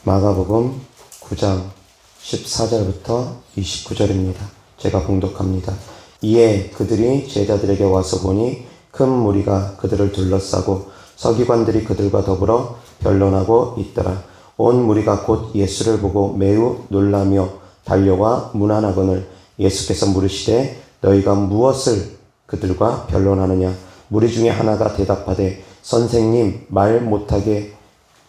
마가복음 9장 14절부터 29절입니다. 제가 봉독합니다. 이에 그들이 제자들에게 와서 보니 큰 무리가 그들을 둘러싸고 서기관들이 그들과 더불어 변론하고 있더라. 온 무리가 곧 예수를 보고 매우 놀라며 달려와 문안하거늘 예수께서 물으시되 너희가 무엇을 그들과 변론하느냐. 무리 중에 하나가 대답하되 선생님, 말 못하게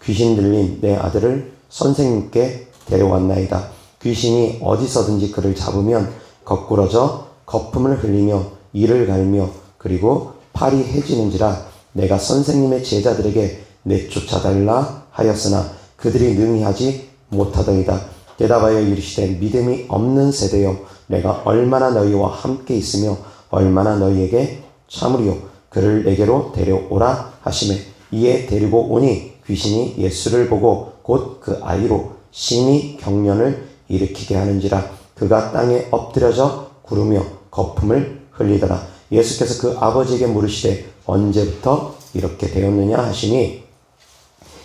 귀신 들린 내 아들을 선생님께 데려왔나이다. 귀신이 어디서든지 그를 잡으면 거꾸러져 거품을 흘리며 이를 갈며 그리고 팔이 해지는지라. 내가 선생님의 제자들에게 내쫓아달라 하였으나 그들이 능히 하지 못하더이다. 대답하여 이르시되 믿음이 없는 세대여, 내가 얼마나 너희와 함께 있으며 얼마나 너희에게 참으리요. 그를 내게로 데려오라 하시매 이에 데리고 오니 귀신이 예수를 보고 곧 그 아이로 심히 경련을 일으키게 하는지라. 그가 땅에 엎드려져 구르며 거품을 흘리더라. 예수께서 그 아버지에게 물으시되 언제부터 이렇게 되었느냐 하시니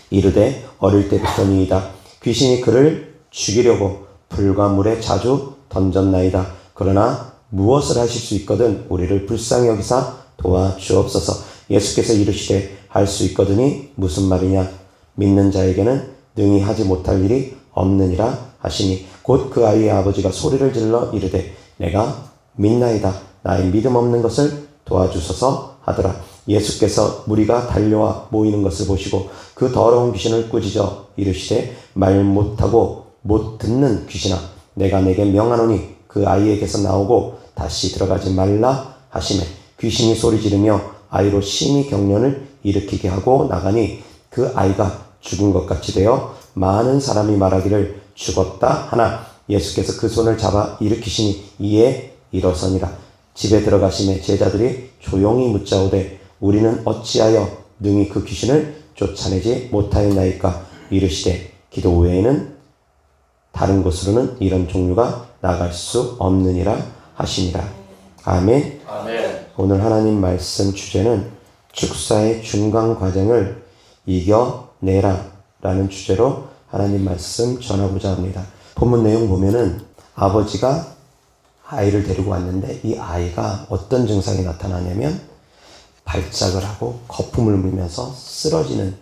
이르되 어릴 때부터니이다. 귀신이 그를 죽이려고 불과 물에 자주 던졌나이다. 그러나 무엇을 하실 수 있거든 우리를 불쌍히 여기사 도와주옵소서. 예수께서 이르시되 할 수 있거든이 무슨 말이냐. 믿는 자에게는 능히 하지 못할 일이 없느니라 하시니 곧 그 아이의 아버지가 소리를 질러 이르되 내가 믿나이다. 나의 믿음 없는 것을 도와주소서 하더라. 예수께서 무리가 달려와 모이는 것을 보시고 그 더러운 귀신을 꾸짖어 이르시되 말 못하고 못 듣는 귀신아, 내가 내게 명하노니 그 아이에게서 나오고 다시 들어가지 말라 하시매 귀신이 소리 지르며 아이로 심히 경련을 일으키게 하고 나가니 그 아이가 죽은 것 같이 되어 많은 사람이 말하기를 죽었다 하나 예수께서 그 손을 잡아 일으키시니 이에 일어서니라. 집에 들어가시매 제자들이 조용히 묻자오되 우리는 어찌하여 능히 그 귀신을 쫓아내지 못하였나이까. 이르시되 기도 외에는 다른 곳으로는 이런 종류가 나갈 수 없느니라 하시니라. 아멘. 아멘. 오늘 하나님 말씀 주제는 축사의 중간 과정을 이겨내라 라는 주제로 하나님 말씀 전하고자 합니다. 본문 내용 보면은 아버지가 아이를 데리고 왔는데 이 아이가 어떤 증상이 나타나냐면 발작을 하고 거품을 물면서 쓰러지는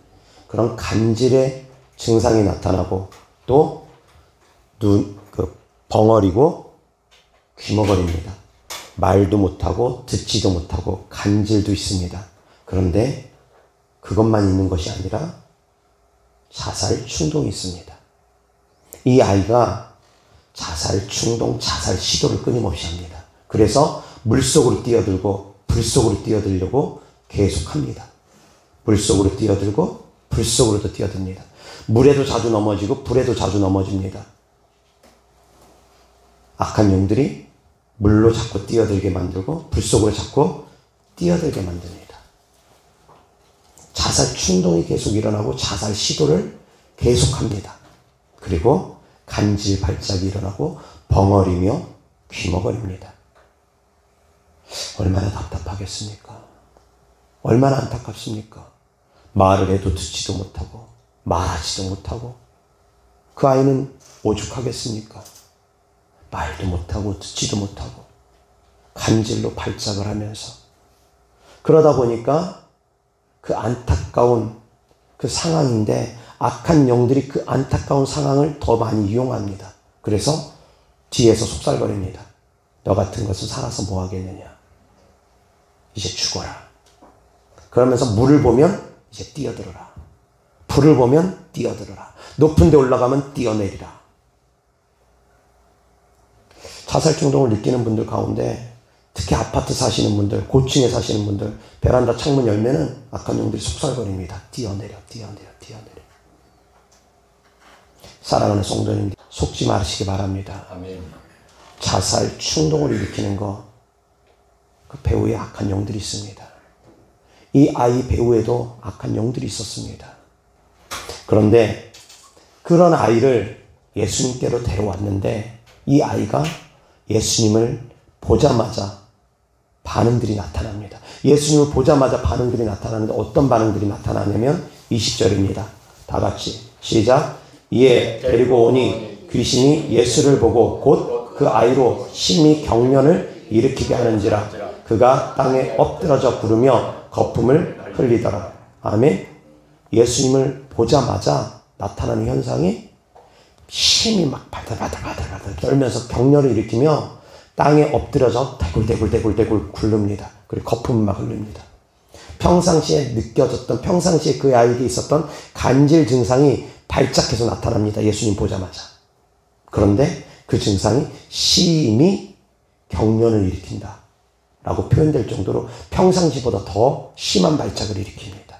그런 간질의 증상이 나타나고 또 벙어리고 귀머거립니다. 말도 못하고 듣지도 못하고 간질도 있습니다. 그런데 그것만 있는 것이 아니라 자살 충동이 있습니다. 이 아이가 자살 충동, 자살 시도를 끊임없이 합니다. 그래서 물속으로 뛰어들고 불속으로 뛰어들려고 계속합니다. 물속으로 뛰어들고 불속으로도 뛰어듭니다. 물에도 자주 넘어지고 불에도 자주 넘어집니다. 악한 영들이 물로 자꾸 뛰어들게 만들고 불속으로 자꾸 뛰어들게 만듭니다. 자살 충동이 계속 일어나고 자살 시도를 계속합니다. 그리고 간질 발작이 일어나고 벙어리며 귀머거립니다. 얼마나 답답하겠습니까? 얼마나 안타깝습니까? 말을 해도 듣지도 못하고 말하지도 못하고 그 아이는 오죽하겠습니까? 말도 못하고 듣지도 못하고 간질로 발작을 하면서 그러다 보니까 그 안타까운 그 상황인데 악한 영들이 그 안타까운 상황을 더 많이 이용합니다. 그래서 뒤에서 속살거립니다. 너 같은 것은 살아서 뭐 하겠느냐. 이제 죽어라. 그러면서 물을 보면 이제 뛰어들어라. 불을 보면 뛰어들어라. 높은 데 올라가면 뛰어내리라. 자살 충동을 느끼는 분들 가운데 특히 아파트 사시는 분들, 고층에 사시는 분들 베란다 창문 열면은 악한 영들이 속살거립니다. 뛰어내려, 뛰어내려, 뛰어내려. 사랑하는 성도님, 속지 마시기 바랍니다. 아멘. 자살 충동을 일으키는 그 배우에 악한 영들이 있습니다. 이 아이 배우에도 악한 영들이 있었습니다. 그런데 그런 아이를 예수님께로 데려왔는데 이 아이가 예수님을 보자마자 반응들이 나타납니다. 예수님을 보자마자 반응들이 나타나는데 어떤 반응들이 나타나냐면 20절입니다. 다 같이 시작. 이에 데리고 오니 귀신이 예수를 보고 곧 그 아이로 심히 경련을 일으키게 하는지라 그가 땅에 엎드러져 구르며 거품을 흘리더라. 아멘. 예수님을 보자마자 나타나는 현상이 심히 막 바들바들 떨면서 경련을 일으키며 땅에 엎드려져 대굴대굴 굴릅니다. 그리고 거품을 막 흘립니다. 평상시에 그 아이에게 있었던 간질 증상이 발작해서 나타납니다. 예수님 보자마자. 그런데 그 증상이 심히 경련을 일으킨다 라고 표현될 정도로 평상시보다 더 심한 발작을 일으킵니다.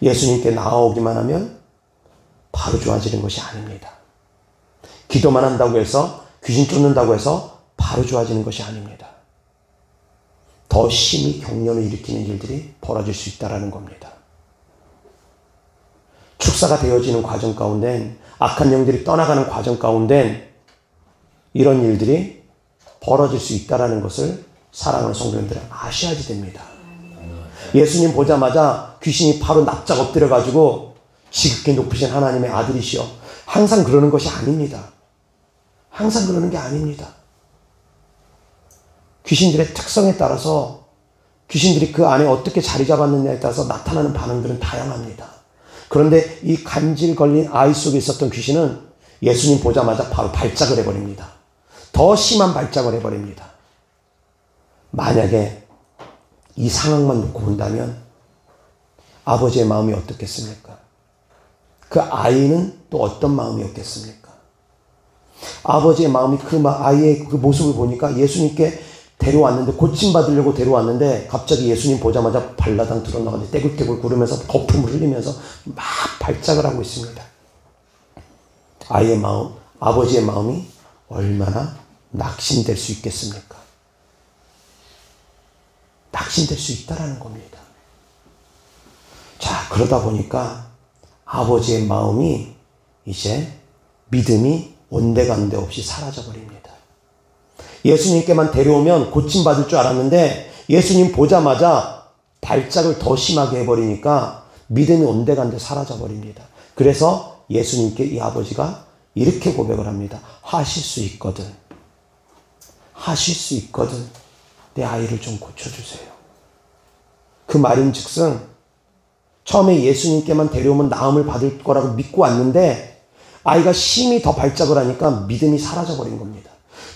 예수님께 나아오기만 하면 바로 좋아지는 것이 아닙니다. 기도만 한다고 해서, 귀신 쫓는다고 해서 바로 좋아지는 것이 아닙니다. 더 심히 경련을 일으키는 일들이 벌어질 수 있다는 겁니다. 축사가 되어지는 과정 가운데, 악한 영들이 떠나가는 과정 가운데 이런 일들이 벌어질 수 있다는 것을 사랑하는 성도님들은 아셔야지 됩니다. 예수님 보자마자 귀신이 바로 납작 엎드려가지고 지극히 높으신 하나님의 아들이시여. 항상 그러는 것이 아닙니다. 항상 그러는 게 아닙니다. 귀신들의 특성에 따라서, 귀신들이 그 안에 어떻게 자리 잡았느냐에 따라서 나타나는 반응들은 다양합니다. 그런데 이 간질 걸린 아이 속에 있었던 귀신은 예수님 보자마자 바로 발작을 해버립니다. 더 심한 발작을 해버립니다. 만약에 이 상황만 놓고 본다면 아버지의 마음이 어떻겠습니까? 그 아이는 또 어떤 마음이었겠습니까? 아버지의 마음이 그 아이의 그 모습을 보니까 예수님께 데려왔는데, 고침받으려고 데려왔는데 갑자기 예수님 보자마자 발라당 드러나가는데 떼굴떼굴 구르면서 거품을 흘리면서 막 발작을 하고 있습니다. 아이의 마음, 아버지의 마음이 얼마나 낙심될 수 있겠습니까? 낙심될 수 있다라는 겁니다. 자, 그러다 보니까 아버지의 마음이 이제 믿음이 온데간데 없이 사라져버립니다. 예수님께만 데려오면 고침받을 줄 알았는데 예수님 보자마자 발작을 더 심하게 해버리니까 믿음이 온데간데 사라져버립니다. 그래서 예수님께 이 아버지가 이렇게 고백을 합니다. 하실 수 있거든. 하실 수 있거든. 내 아이를 좀 고쳐주세요. 그 말인즉슨 처음에 예수님께만 데려오면 나음을 받을 거라고 믿고 왔는데 아이가 심히 더 발작을 하니까 믿음이 사라져버린 겁니다.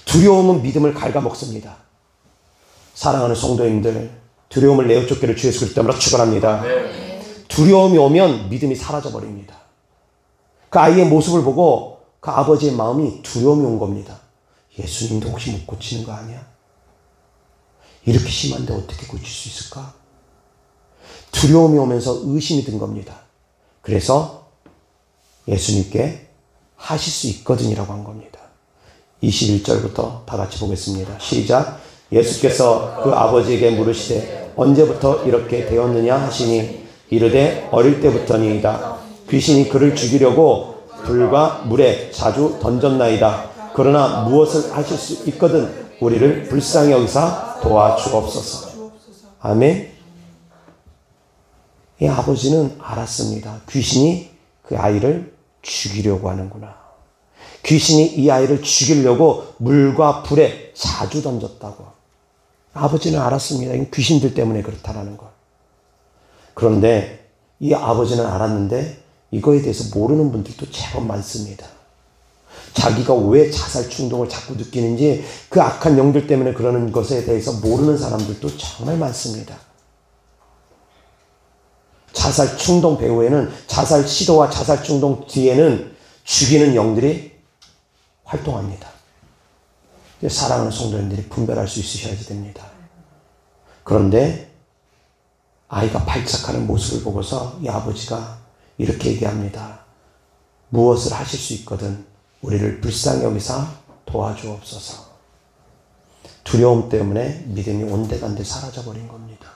두려움은 믿음을 갉아먹습니다. 사랑하는 성도님들, 두려움을 내어 쫓기를 주 예수 그리스도 이름으로 축원합니다. 두려움이 오면 믿음이 사라져버립니다. 그 아이의 모습을 보고 그 아버지의 마음이 두려움이 온 겁니다. 예수님도 혹시 못 고치는 거 아니야? 이렇게 심한데 어떻게 고칠 수 있을까? 두려움이 오면서 의심이 든 겁니다. 그래서 예수님께 하실 수 있거든이라고 한 겁니다. 21절부터 다 같이 보겠습니다. 시작. 예수께서 그 아버지에게 물으시되 언제부터 이렇게 되었느냐 하시니 이르되 어릴 때부터니이다. 귀신이 그를 죽이려고 불과 물에 자주 던졌나이다. 그러나 무엇을 하실 수 있거든 우리를 불쌍히 여기사 도와주옵소서. 아멘. 이 아버지는 알았습니다. 귀신이 그 아이를 죽이려고 하는구나. 귀신이 이 아이를 죽이려고 물과 불에 자주 던졌다고. 아버지는 알았습니다. 귀신들 때문에 그렇다라는 걸. 그런데 이 아버지는 알았는데 이거에 대해서 모르는 분들도 제법 많습니다. 자기가 왜 자살 충동을 자꾸 느끼는지, 그 악한 영들 때문에 그러는 것에 대해서 모르는 사람들도 정말 많습니다. 자살 충동 배후에는, 자살 시도와 자살 충동 뒤에는 죽이는 영들이 활동합니다. 사랑하는 성도님들이 분별할 수 있으셔야지 됩니다. 그런데 아이가 발작하는 모습을 보고서 이 아버지가 이렇게 얘기합니다. 무엇을 하실 수 있거든 우리를 불쌍히 여기사 도와주옵소서. 두려움 때문에 믿음이 온데간데 사라져버린 겁니다.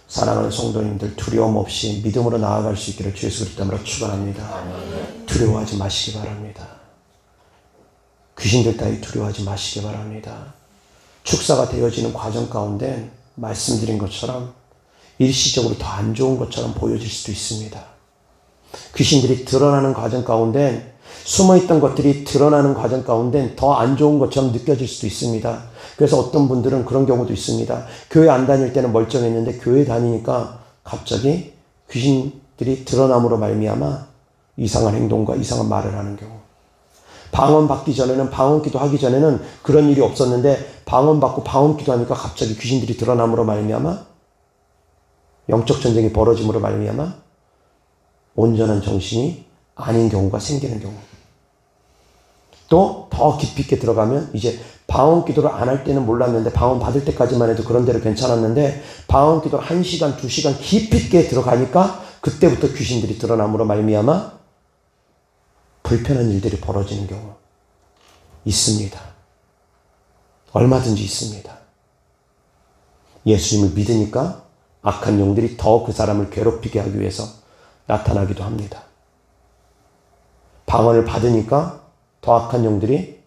사랑하는 성도님들, 두려움 없이 믿음으로 나아갈 수 있기를 주 예수 그리스도 이름으로 축원합니다. 두려워하지 마시기 바랍니다. 귀신들 따위 두려워하지 마시기 바랍니다. 축사가 되어지는 과정 가운데 말씀드린 것처럼 일시적으로 더 안 좋은 것처럼 보여질 수도 있습니다. 귀신들이 드러나는 과정 가운데, 숨어있던 것들이 드러나는 과정 가운데 더 안 좋은 것처럼 느껴질 수도 있습니다. 그래서 어떤 분들은 그런 경우도 있습니다. 교회 안 다닐 때는 멀쩡했는데 교회 다니니까 갑자기 귀신들이 드러남으로 말미암아 이상한 행동과 이상한 말을 하는 경우. 방언 받기 전에는, 방언 기도 하기 전에는 그런 일이 없었는데 방언 받고 방언 기도하니까 갑자기 귀신들이 드러남으로 말미암아 영적 전쟁이 벌어짐으로 말미암아 온전한 정신이 아닌 경우가 생기는 경우. 또 더 깊이 있게 들어가면 이제 방언 기도를 안 할 때는 몰랐는데 방언 받을 때까지만 해도 그런 대로 괜찮았는데 방언 기도를 1시간, 2시간 깊이 있게 들어가니까 그때부터 귀신들이 드러남으로 말미암아 불편한 일들이 벌어지는 경우 있습니다. 얼마든지 있습니다. 예수님을 믿으니까 악한 영들이 더 그 사람을 괴롭히게 하기 위해서 나타나기도 합니다. 방언을 받으니까 더 악한 영들이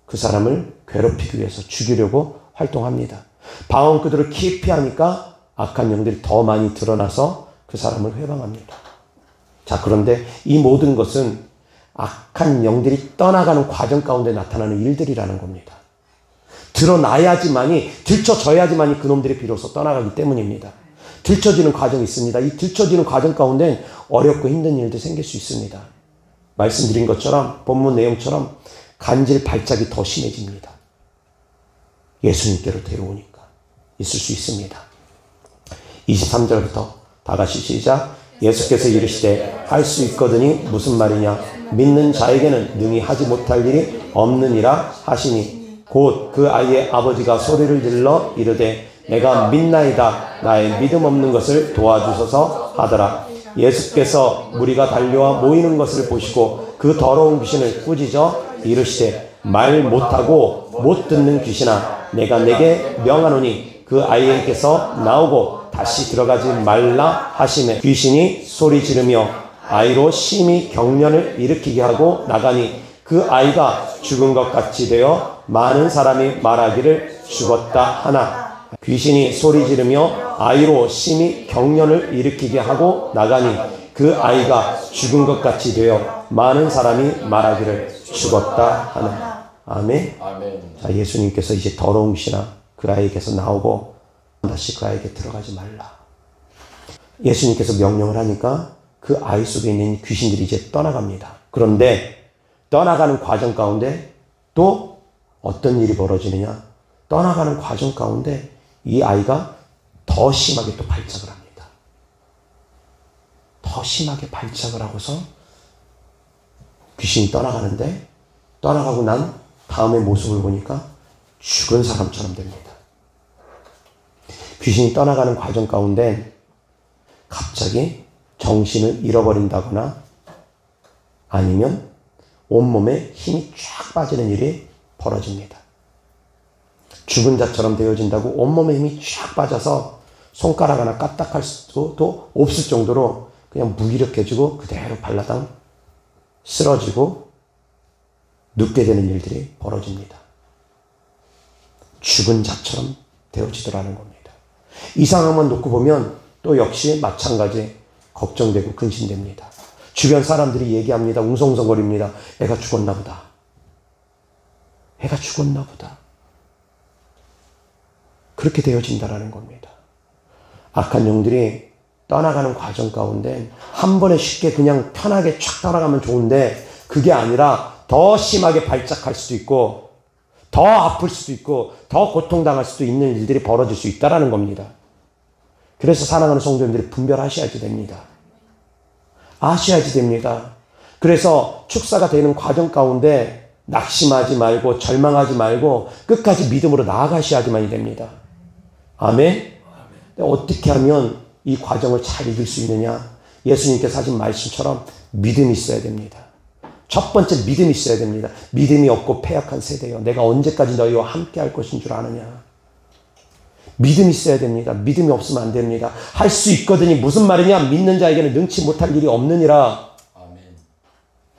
그 사람을 괴롭히기 위해서 죽이려고 활동합니다. 방언 기도를 깊이 하니까 악한 영들이 더 많이 드러나서 그 사람을 회방합니다. 자, 그런데 이 모든 것은 악한 영들이 떠나가는 과정 가운데 나타나는 일들이라는 겁니다. 드러나야지만이, 들춰져야지만이 그놈들이 비로소 떠나가기 때문입니다. 들춰지는 과정이 있습니다. 이 들춰지는 과정 가운데 어렵고 힘든 일도 생길 수 있습니다. 말씀드린 것처럼, 본문 내용처럼 간질 발작이 더 심해집니다. 예수님께로 데려오니까 있을 수 있습니다. 23절부터 다 같이 시작. 예수께서 이르시되 할 수 있거든이 무슨 말이냐. 믿는 자에게는 능히 하지 못할 일이 없느니라 하시니 곧 그 아이의 아버지가 소리를 질러 이르되 내가 믿나이다. 나의 믿음 없는 것을 도와주소서 하더라. 예수께서 무리가 달려와 모이는 것을 보시고 그 더러운 귀신을 꾸짖어 이르시되 말 못하고 못 듣는 귀신아 내가 내게 명하노니 그 아이에게서 나오고 다시 들어가지 말라 하시매 귀신이 소리 지르며 아이로 심히 경련을 일으키게 하고 나가니 그 아이가 죽은 것 같이 되어 많은 사람이 말하기를 죽었다 하나. 귀신이 소리 지르며 아이로 심히 경련을 일으키게 하고 나가니 그 아이가 죽은 것 같이 되어 많은 사람이 말하기를 죽었다 하나. 아멘. 아멘. 자, 예수님께서 이제 더러운 귀신아 그 아이에게서 나오고 다시 그 아이에게 들어가지 말라. 예수님께서 명령을 하니까 그 아이 속에 있는 귀신들이 이제 떠나갑니다. 그런데 떠나가는 과정 가운데 또 어떤 일이 벌어지느냐. 떠나가는 과정 가운데 이 아이가 더 심하게 또 발작을 합니다. 더 심하게 발작을 하고서 귀신이 떠나가는데 떠나가고 난 다음의 모습을 보니까 죽은 사람처럼 됩니다. 귀신이 떠나가는 과정 가운데 갑자기 정신을 잃어버린다거나 아니면 온몸에 힘이 쫙 빠지는 일이 벌어집니다. 죽은 자처럼 되어진다고 온몸에 힘이 쫙 빠져서 손가락 하나 까딱할 수도 없을 정도로 그냥 무기력해지고 그대로 발라당 쓰러지고 눕게 되는 일들이 벌어집니다. 죽은 자처럼 되어지더라는 겁니다. 이 상황만 놓고 보면 또 역시 마찬가지 걱정되고 근심됩니다. 주변 사람들이 얘기합니다. 웅성웅성거립니다. 애가 죽었나 보다. 애가 죽었나 보다. 그렇게 되어진다라는 겁니다. 악한 영들이 떠나가는 과정 가운데 한 번에 쉽게 그냥 편하게 촥 따라가면 좋은데 그게 아니라 더 심하게 발작할 수도 있고 더 아플 수도 있고 더 고통당할 수도 있는 일들이 벌어질 수 있다는 겁니다. 그래서 사랑하는 성도님들이 분별하셔야지 됩니다. 아셔야지 됩니다. 그래서 축사가 되는 과정 가운데 낙심하지 말고 절망하지 말고 끝까지 믿음으로 나아가셔야지만이 됩니다. 아멘? 어떻게 하면 이 과정을 잘 이길 수 있느냐? 예수님께서 하신 말씀처럼 믿음이 있어야 됩니다. 첫 번째 믿음이 있어야 됩니다. 믿음이 없고 패역한 세대여 내가 언제까지 너희와 함께 할 것인 줄 아느냐? 믿음이 있어야 됩니다. 믿음이 없으면 안 됩니다. 할 수 있거든이 무슨 말이냐? 믿는 자에게는 능치 못할 일이 없느니라. 아멘.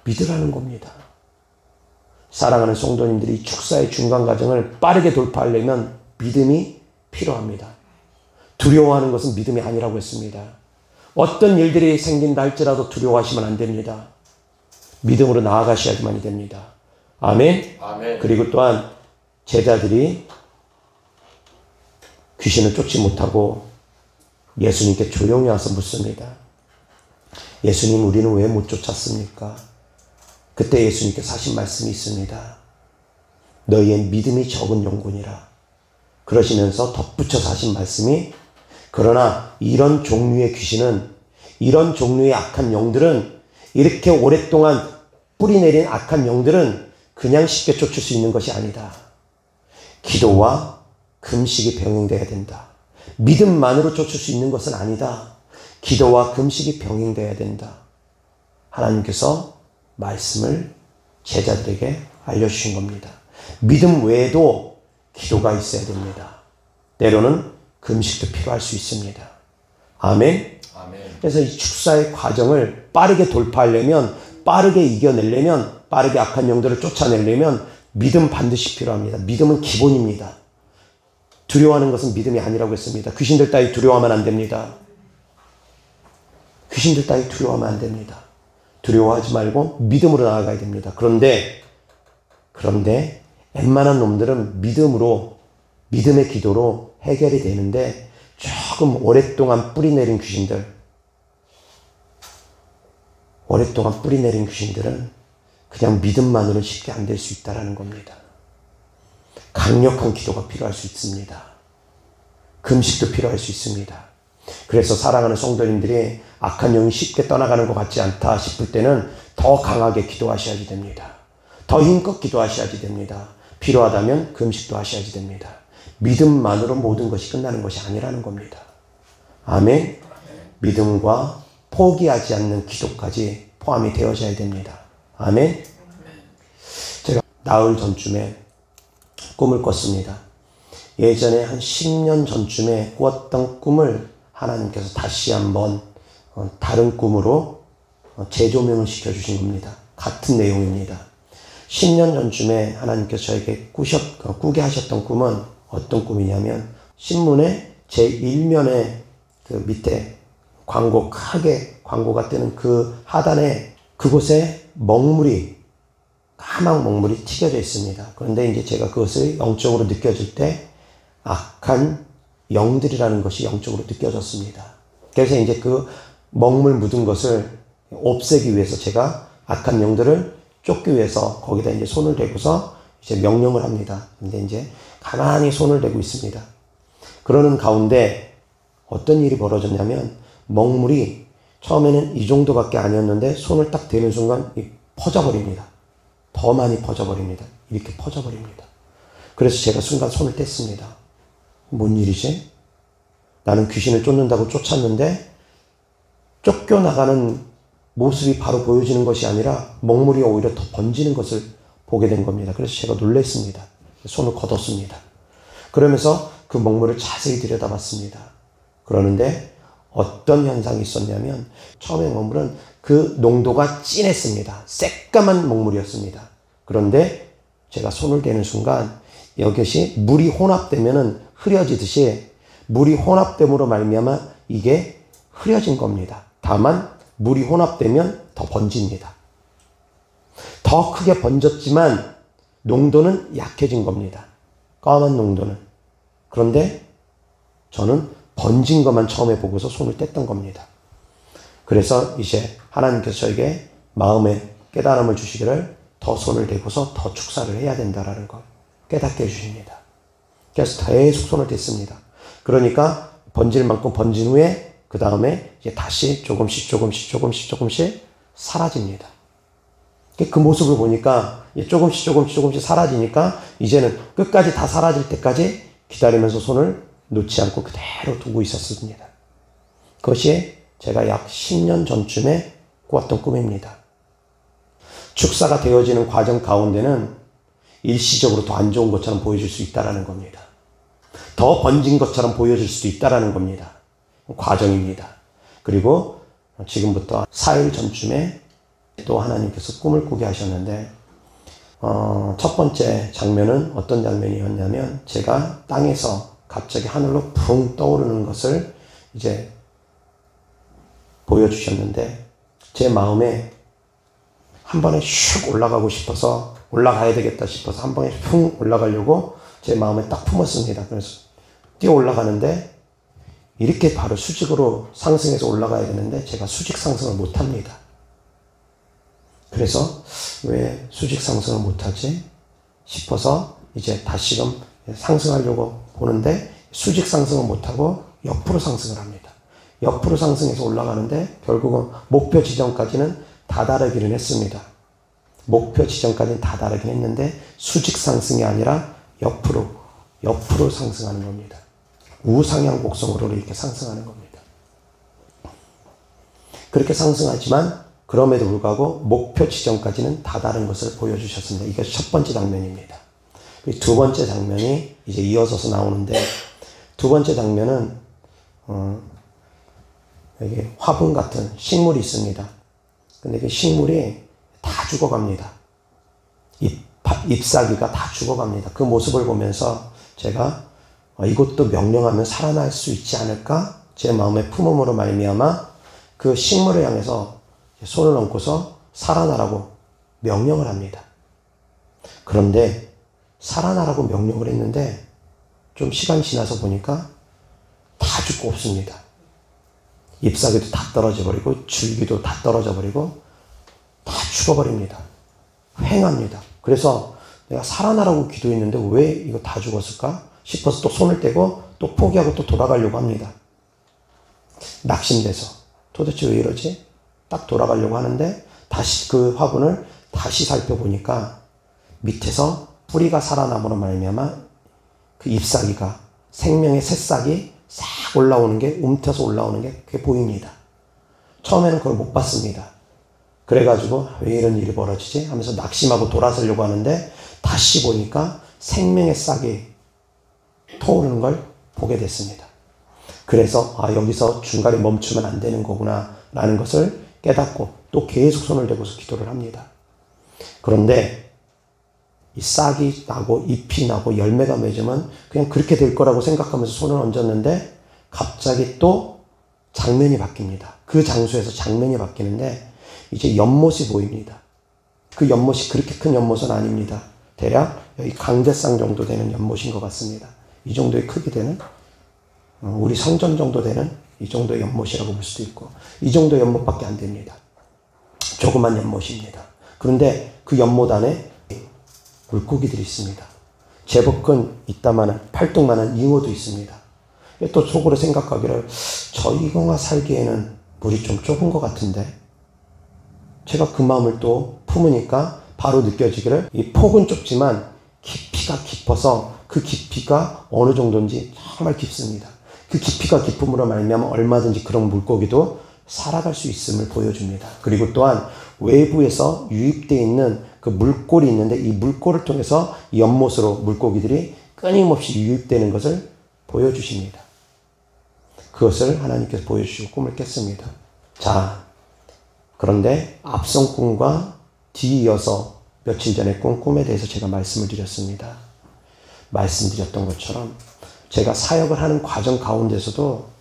믿으라는 겁니다. 사랑하는 성도님들이 이 축사의 중간 과정을 빠르게 돌파하려면 믿음이 필요합니다. 두려워하는 것은 믿음이 아니라고 했습니다. 어떤 일들이 생긴다 할지라도 두려워하시면 안 됩니다. 믿음으로 나아가셔야지만이 됩니다. 아멘. 아멘. 그리고 또한 제자들이 귀신을 쫓지 못하고 예수님께 조용히 와서 묻습니다. 예수님, 우리는 왜 못 쫓았습니까? 그때 예수님께서 하신 말씀이 있습니다. 너희의 믿음이 적은 영혼이라. 그러시면서 덧붙여서 하신 말씀이, 그러나 이런 종류의 귀신은, 이런 종류의 악한 영들은, 이렇게 오랫동안 뿌리내린 악한 영들은 그냥 쉽게 쫓을 수 있는 것이 아니다. 기도와 금식이 병행돼야 된다. 믿음만으로 쫓을 수 있는 것은 아니다. 기도와 금식이 병행돼야 된다. 하나님께서 말씀을 제자들에게 알려주신 겁니다. 믿음 외에도 기도가 있어야 됩니다. 때로는 금식도 필요할 수 있습니다. 아멘. 아멘. 그래서 이 축사의 과정을 빠르게 돌파하려면, 빠르게 이겨내려면, 빠르게 악한 영들을 쫓아내려면 믿음 반드시 필요합니다. 믿음은 기본입니다. 두려워하는 것은 믿음이 아니라고 했습니다. 귀신들 따위 두려워하면 안 됩니다. 귀신들 따위 두려워하면 안 됩니다. 두려워하지 말고 믿음으로 나아가야 됩니다. 그런데 웬만한 놈들은 믿음의 기도로 해결이 되는데, 조금 오랫동안 뿌리내린 귀신들은 그냥 믿음만으로는 쉽게 안 될 수 있다는 겁니다. 강력한 기도가 필요할 수 있습니다. 금식도 필요할 수 있습니다. 그래서 사랑하는 성도님들이 악한 영이 쉽게 떠나가는 것 같지 않다 싶을 때는 더 강하게 기도하셔야지 됩니다. 더 힘껏 기도하셔야지 됩니다. 필요하다면 금식도 하셔야지 됩니다. 믿음만으로 모든 것이 끝나는 것이 아니라는 겁니다. 아멘. 믿음과 포기하지 않는 기도까지 포함이 되어져야 됩니다. 아멘. 제가 나흘 전쯤에 꿈을 꿨습니다. 예전에 한 10년 전쯤에 꾸었던 꿈을 하나님께서 다시 한번 다른 꿈으로 재조명을 시켜주신 겁니다. 같은 내용입니다. 10년 전쯤에 하나님께서 저에게 꾸게 하셨던 꿈은 어떤 꿈이냐면, 신문에 제1면에 그 밑에 크게 광고가 뜨는 그 하단에, 그곳에 까만 먹물이 튀겨져 있습니다. 그런데 이제 제가 그것을 영적으로 느껴질 때 악한 영들이라는 것이 영적으로 느껴졌습니다. 그래서 이제 그 먹물 묻은 것을 없애기 위해서 제가 악한 영들을 쫓기 위해서 거기다 이제 손을 대고서 이제 명령을 합니다. 근데 이제 가만히 손을 대고 있습니다. 그러는 가운데 어떤 일이 벌어졌냐면, 먹물이 처음에는 이 정도밖에 아니었는데 손을 딱 대는 순간 퍼져버립니다. 더 많이 퍼져버립니다. 이렇게 퍼져버립니다. 그래서 제가 순간 손을 뗐습니다. 뭔 일이지? 나는 귀신을 쫓는다고 쫓았는데 쫓겨나가는 모습이 바로 보여지는 것이 아니라 먹물이 오히려 더 번지는 것을 보게 된 겁니다. 그래서 제가 놀랐습니다. 손을 걷었습니다. 그러면서 그 먹물을 자세히 들여다봤습니다. 그러는데 어떤 현상이 있었냐면, 처음에 먹물은 그 농도가 진했습니다. 새까만 먹물이었습니다. 그런데 제가 손을 대는 순간 이것이 물이 혼합되면 흐려지듯이, 물이 혼합됨으로 말미암아 이게 흐려진 겁니다. 다만 물이 혼합되면 더 번집니다. 더 크게 번졌지만 농도는 약해진 겁니다. 까만 농도는. 그런데 저는 번진 것만 처음에 보고서 손을 뗐던 겁니다. 그래서 이제 하나님께서 저에게 마음에 깨달음을 주시기를 더 손을 대고서 더 축사를 해야 된다라는 걸 깨닫게 해주십니다. 그래서 계속 손을 댔습니다. 그러니까 번질 만큼 번진 후에 그 다음에 이제 다시 조금씩 사라집니다. 그 모습을 보니까 조금씩 사라지니까 이제는 끝까지 다 사라질 때까지 기다리면서 손을 놓지 않고 그대로 두고 있었습니다. 그것이 제가 약 10년 전쯤에 꾸었던 꿈입니다. 축사가 되어지는 과정 가운데는 일시적으로 더 안 좋은 것처럼 보여질 수 있다는 겁니다. 더 번진 것처럼 보여질 수도 있다는 겁니다. 과정입니다. 그리고 지금부터 4일 전쯤에 또 하나님께서 꿈을 꾸게 하셨는데, 첫 번째 장면은 어떤 장면이었냐면, 제가 땅에서 갑자기 하늘로 붕 떠오르는 것을 이제 보여주셨는데 제 마음에 한 번에 슉 올라가고 싶어서 올라가야 되겠다 싶어서 한 번에 쿵 올라가려고 제 마음에 딱 품었습니다. 그래서 뛰어 올라가는데 이렇게 바로 수직으로 상승해서 올라가야 되는데 제가 수직 상승을 못합니다. 그래서 왜 수직 상승을 못하지 싶어서 이제 다시금 상승하려고 보는데 수직 상승을 못하고 옆으로 상승을 합니다. 옆으로 상승해서 올라가는데 결국은 목표 지점까지는 다다르기는 했습니다. 목표 지점까지는 다다르긴 했는데 수직 상승이 아니라 옆으로 상승하는 겁니다. 우상향 곡선으로 이렇게 상승하는 겁니다. 그렇게 상승하지만 그럼에도 불구하고 목표 지점까지는 다다른 것을 보여주셨습니다. 이게 첫 번째 장면입니다. 두 번째 장면이 이제 이어져서 나오는데 두 번째 장면은 여기 화분 같은 식물이 있습니다. 근데 그 식물이 다 죽어갑니다. 잎사귀가 다 죽어갑니다. 그 모습을 보면서 제가 이것도 명령하면 살아날 수 있지 않을까? 제 마음의 품음으로 말미암아 그 식물을 향해서 손을 얹고서 살아나라고 명령을 합니다. 그런데 살아나라고 명령을 했는데 좀 시간이 지나서 보니까 다 죽고 없습니다. 잎사귀도 다 떨어져 버리고 줄기도 다 떨어져 버리고 다 죽어버립니다. 횡합니다. 그래서 내가 살아나라고 기도했는데 왜 이거 다 죽었을까 싶어서 또 손을 떼고 또 포기하고 또 돌아가려고 합니다. 낙심돼서 도대체 왜 이러지? 딱 돌아가려고 하는데 다시 그 화분을 다시 살펴보니까 밑에서 뿌리가 살아남으로 말미암아 그 잎사귀가 생명의 새싹이 싹 올라오는 게 움켜서 올라오는 게 그게 보입니다. 처음에는 그걸 못 봤습니다. 그래가지고 왜 이런 일이 벌어지지 하면서 낙심하고 돌아서려고 하는데 다시 보니까 생명의 싹이 터오르는 걸 보게 됐습니다. 그래서 여기서 중간에 멈추면 안 되는 거구나 라는 것을 깨닫고 또 계속 손을 대고서 기도를 합니다. 그런데 이 싹이 나고 잎이 나고 열매가 맺으면 그냥 그렇게 될 거라고 생각하면서 손을 얹었는데 갑자기 또 장면이 바뀝니다. 그 장소에서 장면이 바뀌는데 이제 연못이 보입니다. 그 연못이 그렇게 큰 연못은 아닙니다. 대략 여기 강대상 정도 되는 연못인 것 같습니다. 이 정도의 크기 되는 우리 성전 정도 되는 이 정도의 연못이라고 볼 수도 있고 이 정도의 연못밖에 안 됩니다. 조그만 연못입니다. 그런데 그 연못 안에 물고기들이 있습니다. 제법 큰 이따만한 팔뚝만한 잉어도 있습니다. 또 속으로 생각하기를 저 잉어가 살기에는 물이 좀 좁은 것 같은데 제가 그 마음을 또 품으니까 바로 느껴지기를 이 폭은 좁지만 깊이가 깊어서 그 깊이가 어느 정도인지 정말 깊습니다. 그 깊이가 깊음으로 말미암아 얼마든지 그런 물고기도 살아갈 수 있음을 보여줍니다. 그리고 또한 외부에서 유입되어 있는 그 물골이 있는데 이 물골을 통해서 연못으로 물고기들이 끊임없이 유입되는 것을 보여주십니다. 그것을 하나님께서 보여주시고 꿈을 깼습니다. 자, 그런데 앞선 꿈과 뒤이어서 며칠 전에 꿈에 대해서 제가 말씀을 드렸습니다. 말씀드렸던 것처럼 제가 사역을 하는 과정 가운데서도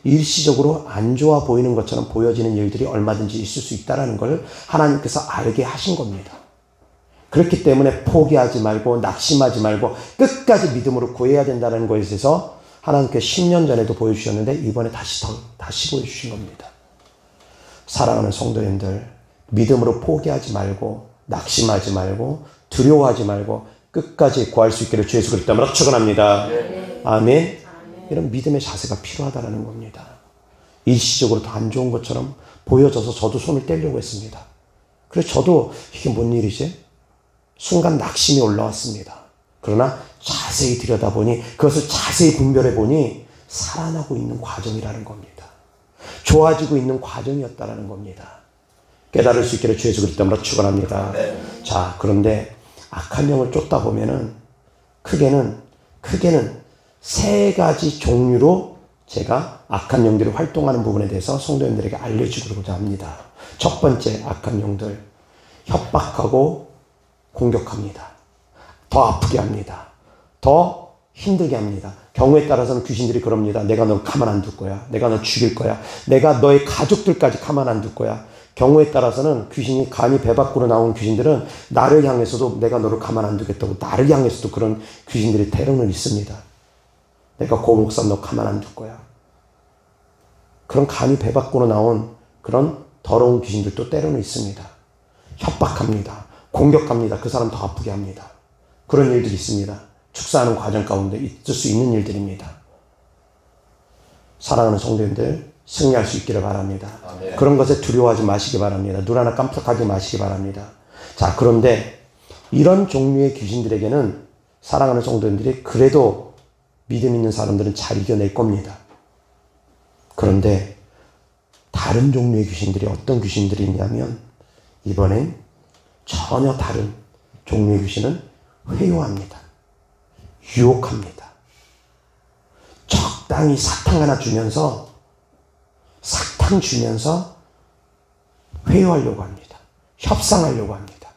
일시적으로 안 좋아 보이는 것처럼 보여지는 일들이 얼마든지 있을 수 있다는 걸 하나님께서 알게 하신 겁니다. 그렇기 때문에 포기하지 말고 낙심하지 말고 끝까지 믿음으로 구해야 된다는 것에 대해서 하나님께서 10년 전에도 보여주셨는데 이번에 다시 보여주신 겁니다. 사랑하는 성도님들, 믿음으로 포기하지 말고 낙심하지 말고 두려워하지 말고 끝까지 구할 수 있기를 주 예수 그리스도 이름으로 축원합니다. 아멘. 이런 믿음의 자세가 필요하다는 겁니다. 일시적으로 더 안 좋은 것처럼 보여져서 저도 손을 떼려고 했습니다. 그래서 저도 이게 뭔 일이지? 순간 낙심이 올라왔습니다. 그러나 자세히 들여다보니 그것을 자세히 분별해 보니 살아나고 있는 과정이라는 겁니다. 좋아지고 있는 과정이었다는 겁니다. 깨달을 수 있기를 주 예수 그리스도 이름으로 축원합니다. 자, 그런데 악한 영을 쫓다 보면은 크게는 세 가지 종류로 제가 악한 영들이 활동하는 부분에 대해서 성도님들에게 알려주고자 합니다. 첫 번째 악한 영들, 협박하고 공격합니다. 더 아프게 합니다. 더 힘들게 합니다. 경우에 따라서는 귀신들이 그럽니다. 내가 널 가만 안 둘 거야. 내가 널 죽일 거야. 내가 너의 가족들까지 가만 안 둘 거야. 경우에 따라서는 귀신이 간이 배 밖으로 나온 귀신들은 나를 향해서도 내가 너를 가만 안 두겠다고 나를 향해서도 그런 귀신들이 때로는 있습니다. 내가 고 목사 너 가만 안 둘 거야. 그런 간이 배 밖으로 나온 그런 더러운 귀신들도 때로는 있습니다. 협박합니다. 공격합니다. 그 사람 더 아프게 합니다. 그런 일들이 있습니다. 축사하는 과정 가운데 있을 수 있는 일들입니다. 사랑하는 성도님들 승리할 수 있기를 바랍니다. 네. 그런 것에 두려워하지 마시기 바랍니다. 눈 하나 깜짝하지 마시기 바랍니다. 자, 그런데 이런 종류의 귀신들에게는 사랑하는 성도님들이 그래도 믿음 있는 사람들은 잘 이겨낼 겁니다. 그런데 다른 종류의 귀신들이 어떤 귀신들이 있냐면 이번엔 전혀 다른 종류의 귀신은 회유합니다. 유혹합니다. 적당히 사탕 하나 주면서 회유하려고 합니다. 협상하려고 합니다.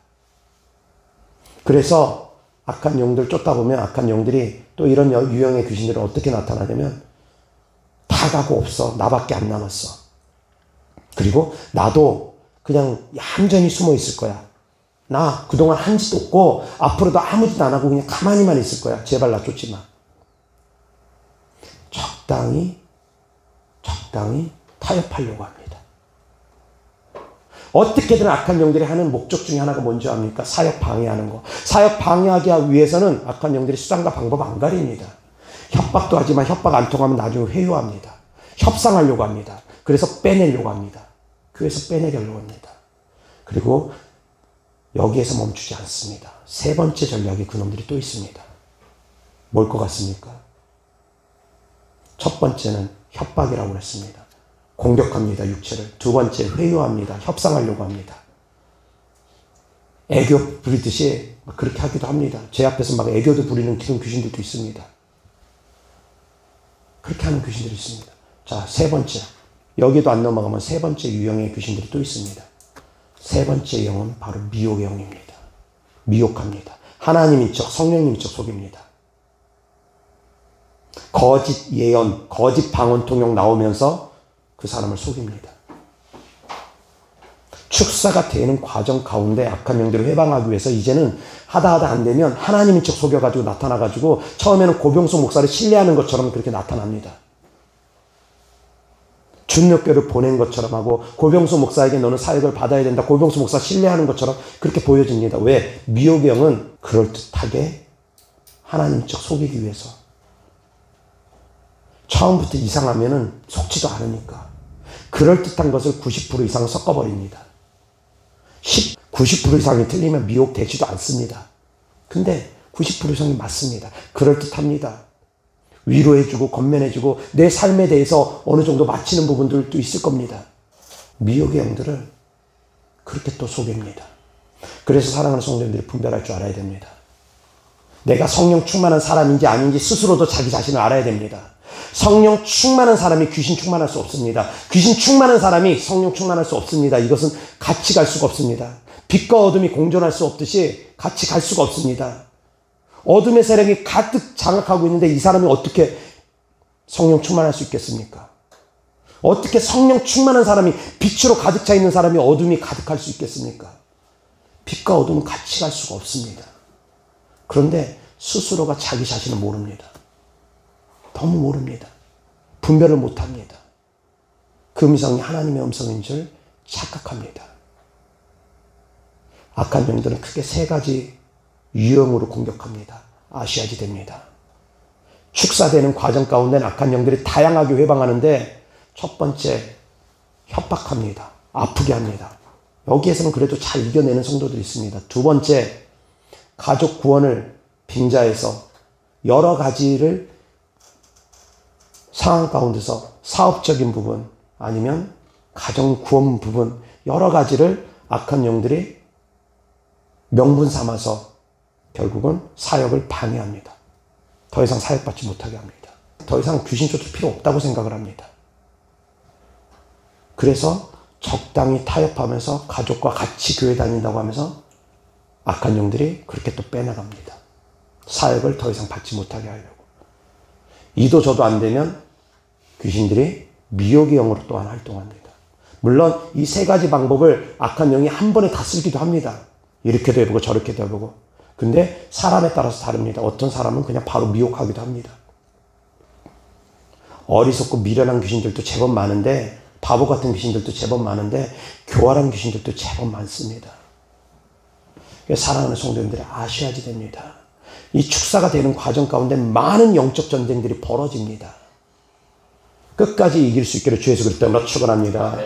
그래서 악한 영들 쫓다 보면 악한 영들이 또 이런 유형의 귀신들은 어떻게 나타나냐면 다 가고 없어. 나밖에 안 남았어. 그리고 나도 그냥 얌전히 숨어 있을 거야. 나 그동안 한 짓도 없고 앞으로도 아무 짓 안 하고 그냥 가만히만 있을 거야. 제발 나 쫓지 마. 적당히 타협하려고 합니다. 어떻게든 악한 영들이 하는 목적 중에 하나가 뭔지 압니까? 사역 방해하는 거. 사역 방해하기 위해서는 악한 영들이 수단과 방법 안 가립니다. 협박도 하지만 협박 안 통하면 나중에 회유합니다. 협상하려고 합니다. 그래서 빼내려고 합니다. 교회에서 빼내려고 합니다. 그리고 여기에서 멈추지 않습니다. 세 번째 전략이 그놈들이 또 있습니다. 뭘 것 같습니까? 첫 번째는 협박이라고 했습니다. 공격합니다. 육체를. 두 번째 회유합니다. 협상하려고 합니다. 애교 부리듯이 그렇게 하기도 합니다. 제 앞에서 막 애교도 부리는 그런 귀신들도 있습니다. 그렇게 하는 귀신들이 있습니다. 자, 세 번째. 여기도 안 넘어가면 세 번째 유형의 귀신들이 또 있습니다. 세 번째 영은 바로 미혹의 영입니다. 미혹합니다. 하나님인 척, 성령님인 척 속입니다. 거짓 예언, 거짓 방언 통역 나오면서 그 사람을 속입니다. 축사가 되는 과정 가운데 악한 영들을 해방하기 위해서 이제는 하다 안 되면 하나님인 척 속여가지고 나타나가지고 처음에는 고병수 목사를 신뢰하는 것처럼 그렇게 나타납니다. 준력교를 보낸 것처럼 하고 고병수 목사에게 너는 사역을 받아야 된다. 고병수 목사 신뢰하는 것처럼 그렇게 보여집니다. 왜? 미혹의 영은 그럴듯하게 하나님 척 속이기 위해서. 처음부터 이상하면은 속지도 않으니까. 그럴듯한 것을 90% 이상 섞어버립니다. 90% 이상이 틀리면 미혹되지도 않습니다. 근데 90% 이상이 맞습니다. 그럴듯합니다. 위로해주고 건면해주고 내 삶에 대해서 어느 정도 맞히는 부분들도 있을 겁니다. 미혹의 영들을 그렇게 또 속입니다. 그래서 사랑하는 성도님들이 분별할 줄 알아야 됩니다. 내가 성령 충만한 사람인지 아닌지 스스로도 자기 자신을 알아야 됩니다. 성령 충만한 사람이 귀신 충만할 수 없습니다. 귀신 충만한 사람이 성령 충만할 수 없습니다. 이것은 같이 갈 수가 없습니다. 빛과 어둠이 공존할 수 없듯이 같이 갈 수가 없습니다. 어둠의 세력이 가득 장악하고 있는데 이 사람이 어떻게 성령 충만할 수 있겠습니까? 어떻게 성령 충만한 사람이 빛으로 가득 차 있는 사람이 어둠이 가득할 수 있겠습니까? 빛과 어둠은 같이 갈 수가 없습니다. 그런데 스스로가 자기 자신을 모릅니다. 너무 모릅니다. 분별을 못합니다. 그 음성이 하나님의 음성인 줄 착각합니다. 악한 영들은 크게 세 가지 유형으로 공격합니다. 아셔야지 됩니다. 축사되는 과정 가운데 악한 영들이 다양하게 회방하는데 첫 번째 협박합니다. 아프게 합니다. 여기에서는 그래도 잘 이겨내는 성도들이 있습니다. 두 번째 가족 구원을 빙자해서 여러 가지를 상황 가운데서 사업적인 부분 아니면 가정 구원 부분 여러 가지를 악한 영들이 명분 삼아서 결국은 사역을 방해합니다. 더 이상 사역받지 못하게 합니다. 더 이상 귀신 쫓을 필요 없다고 생각을 합니다. 그래서 적당히 타협하면서 가족과 같이 교회 다닌다고 하면서 악한 영들이 그렇게 또 빼나갑니다. 사역을 더 이상 받지 못하게 하려고. 이도 저도 안 되면 귀신들이 미혹의 영으로 또한 활동합니다. 물론 이 세 가지 방법을 악한 영이 한 번에 다 쓰기도 합니다. 이렇게도 해보고 저렇게도 해보고. 근데 사람에 따라서 다릅니다. 어떤 사람은 그냥 바로 미혹하기도 합니다. 어리석고 미련한 귀신들도 제법 많은데, 바보 같은 귀신들도 제법 많은데, 교활한 귀신들도 제법 많습니다. 사랑하는 성도님들이 아셔야지 됩니다. 이 축사가 되는 과정 가운데 많은 영적 전쟁들이 벌어집니다. 끝까지 이길 수 있기를 주 예수 그리스도로 축원합니다.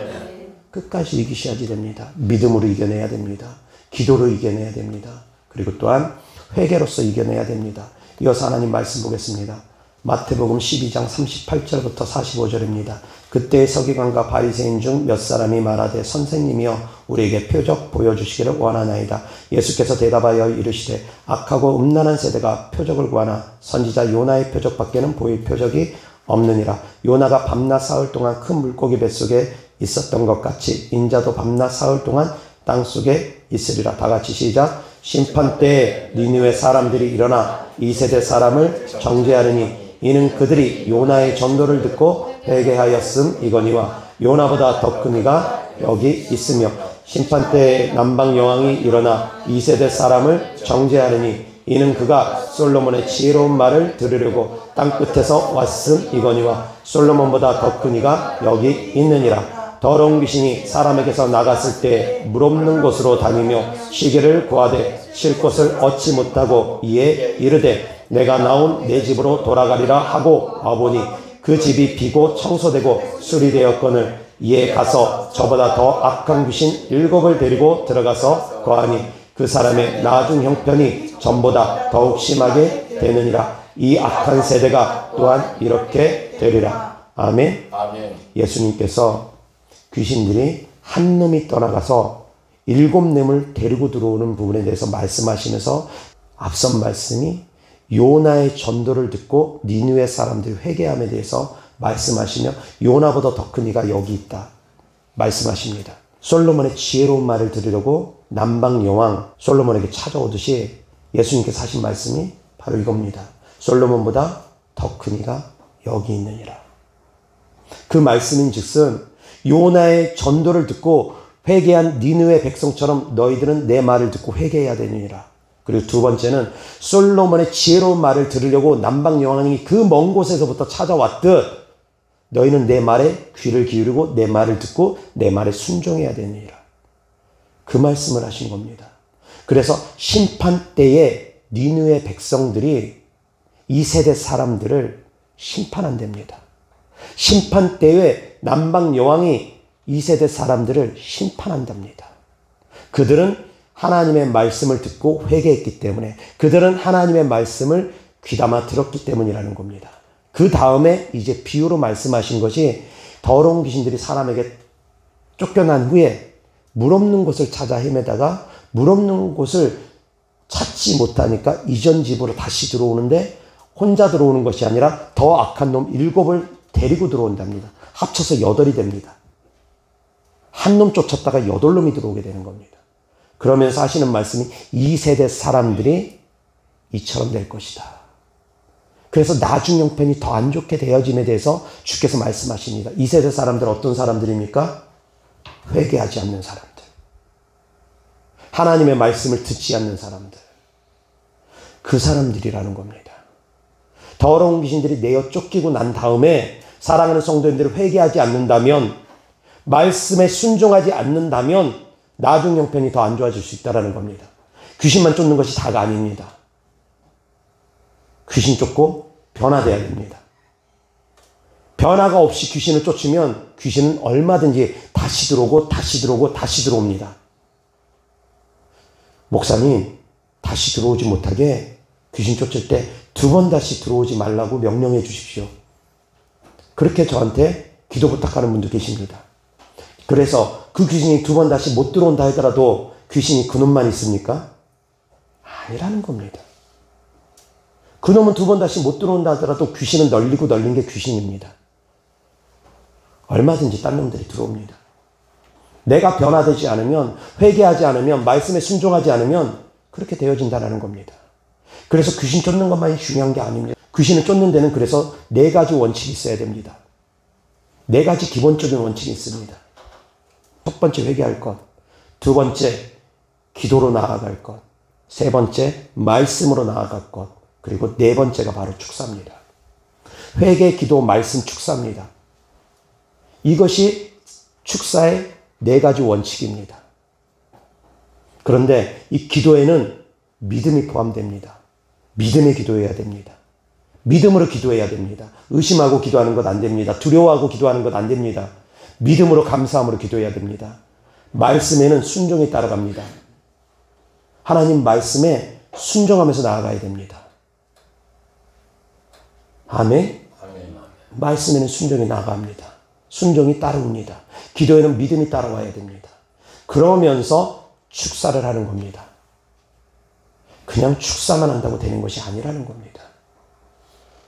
끝까지 이기셔야지 됩니다. 믿음으로 이겨내야 됩니다. 기도로 이겨내야 됩니다. 그리고 또한 회개로서 이겨내야 됩니다. 이어서 하나님 말씀 보겠습니다. 마태복음 12장 38절부터 45절입니다. 그때 서기관과 바리새인 중 몇 사람이 말하되 선생님이여 우리에게 표적 보여주시기를 원하나이다. 예수께서 대답하여 이르시되 악하고 음란한 세대가 표적을 구하나 선지자 요나의 표적밖에는 보일 표적이 없느니라. 요나가 밤낮 사흘 동안 큰 물고기 뱃속에 있었던 것 같이 인자도 밤낮 사흘 동안 땅속에 있으리라. 다같이 시작. 심판때에 니느웨 사람들이 일어나 이 세대 사람을 정죄하느니 이는 그들이 요나의 전도를 듣고 회개하였음 이거니와 요나보다 더 큰 이가 여기 있으며 심판때에 남방 여왕이 일어나 이 세대 사람을 정죄하느니 이는 그가 솔로몬의 지혜로운 말을 들으려고 땅끝에서 왔음 이거니와 솔로몬보다 더 큰 이가 여기 있느니라. 더러운 귀신이 사람에게서 나갔을 때 물 없는 곳으로 다니며 시계를 구하되 쉴 곳을 얻지 못하고 이에 이르되 내가 나온 내 집으로 돌아가리라 하고 와보니 그 집이 비고 청소되고 수리되었거늘 이에 가서 저보다 더 악한 귀신 7을 데리고 들어가서 거하니 그 사람의 나중 형편이 전보다 더욱 심하게 되느니라. 이 악한 세대가 또한 이렇게 되리라. 아멘. 예수님께서 귀신들이 한 놈이 떠나가서 7놈을 데리고 들어오는 부분에 대해서 말씀하시면서 앞선 말씀이 요나의 전도를 듣고 니느웨 사람들이 회개함에 대해서 말씀하시며 요나보다 더 큰 이가 여기 있다 말씀하십니다. 솔로몬의 지혜로운 말을 들으려고 남방 여왕 솔로몬에게 찾아오듯이 예수님께서 하신 말씀이 바로 이겁니다. 솔로몬보다 더 큰 이가 여기 있느니라. 그 말씀인 즉슨 요나의 전도를 듣고 회개한 니느웨 백성처럼 너희들은 내 말을 듣고 회개해야 되느니라. 그리고 두 번째는 솔로몬의 지혜로운 말을 들으려고 남방 여왕이 그 먼 곳에서부터 찾아왔듯 너희는 내 말에 귀를 기울이고 내 말을 듣고 내 말에 순종해야 되느니라. 그 말씀을 하신 겁니다. 그래서 심판 때에 니느웨 백성들이 이 세대 사람들을 심판한답니다. 심판 때에 남방 여왕이 이 세대 사람들을 심판한답니다. 그들은 하나님의 말씀을 듣고 회개했기 때문에, 그들은 하나님의 말씀을 귀담아 들었기 때문이라는 겁니다. 그 다음에 이제 비유로 말씀하신 것이 더러운 귀신들이 사람에게 쫓겨난 후에 물 없는 곳을 찾아 헤매다가 물 없는 곳을 찾지 못하니까 이전 집으로 다시 들어오는데 혼자 들어오는 것이 아니라 더 악한 놈 7을 데리고 들어온답니다. 합쳐서 8이 됩니다. 한 놈 쫓았다가 8놈이 들어오게 되는 겁니다. 그러면서 하시는 말씀이 이 세대 사람들이 이처럼 될 것이다. 그래서 나중 형편이 더 안 좋게 되어짐에 대해서 주께서 말씀하십니다. 이 세대 사람들 어떤 사람들입니까? 회개하지 않는 사람들. 하나님의 말씀을 듣지 않는 사람들. 그 사람들이라는 겁니다. 더러운 귀신들이 내어 쫓기고 난 다음에 사랑하는 성도님들을 회개하지 않는다면, 말씀에 순종하지 않는다면 나중 형편이 더 안 좋아질 수 있다는 겁니다. 귀신만 쫓는 것이 다가 아닙니다. 귀신 쫓고 변화돼야 됩니다. 변화가 없이 귀신을 쫓으면 귀신은 얼마든지 다시 들어오고 다시 들어오고 다시 들어옵니다. 목사님, 다시 들어오지 못하게 귀신 쫓을 때 2번 다시 들어오지 말라고 명령해 주십시오. 그렇게 저한테 기도 부탁하는 분도 계십니다. 그래서 그 귀신이 2번 다시 못 들어온다 하더라도 귀신이 그놈만 있습니까? 아니라는 겁니다. 그놈은 2번 다시 못 들어온다 하더라도 귀신은 널리고 널린 게 귀신입니다. 얼마든지 딴 놈들이 들어옵니다. 내가 변화되지 않으면, 회개하지 않으면, 말씀에 순종하지 않으면 그렇게 되어진다는 겁니다. 그래서 귀신 쫓는 것만이 중요한 게 아닙니다. 귀신을 쫓는 데는 그래서 4가지 원칙이 있어야 됩니다. 4가지 기본적인 원칙이 있습니다. 첫 번째 회개할 것, 두 번째 기도로 나아갈 것, 세 번째 말씀으로 나아갈 것, 그리고 네 번째가 바로 축사입니다. 회개, 기도, 말씀, 축사입니다. 이것이 축사의 4가지 원칙입니다. 그런데 이 기도에는 믿음이 포함됩니다. 믿음에 기도해야 됩니다. 믿음으로 기도해야 됩니다. 의심하고 기도하는 것 안 됩니다. 두려워하고 기도하는 것 안 됩니다. 믿음으로 감사함으로 기도해야 됩니다. 말씀에는 순종이 따라갑니다. 하나님 말씀에 순종하면서 나아가야 됩니다. 아멘? 말씀에는 순종이 나아갑니다. 순종이 따라옵니다. 기도에는 믿음이 따라와야 됩니다. 그러면서 축사를 하는 겁니다. 그냥 축사만 한다고 되는 것이 아니라는 겁니다.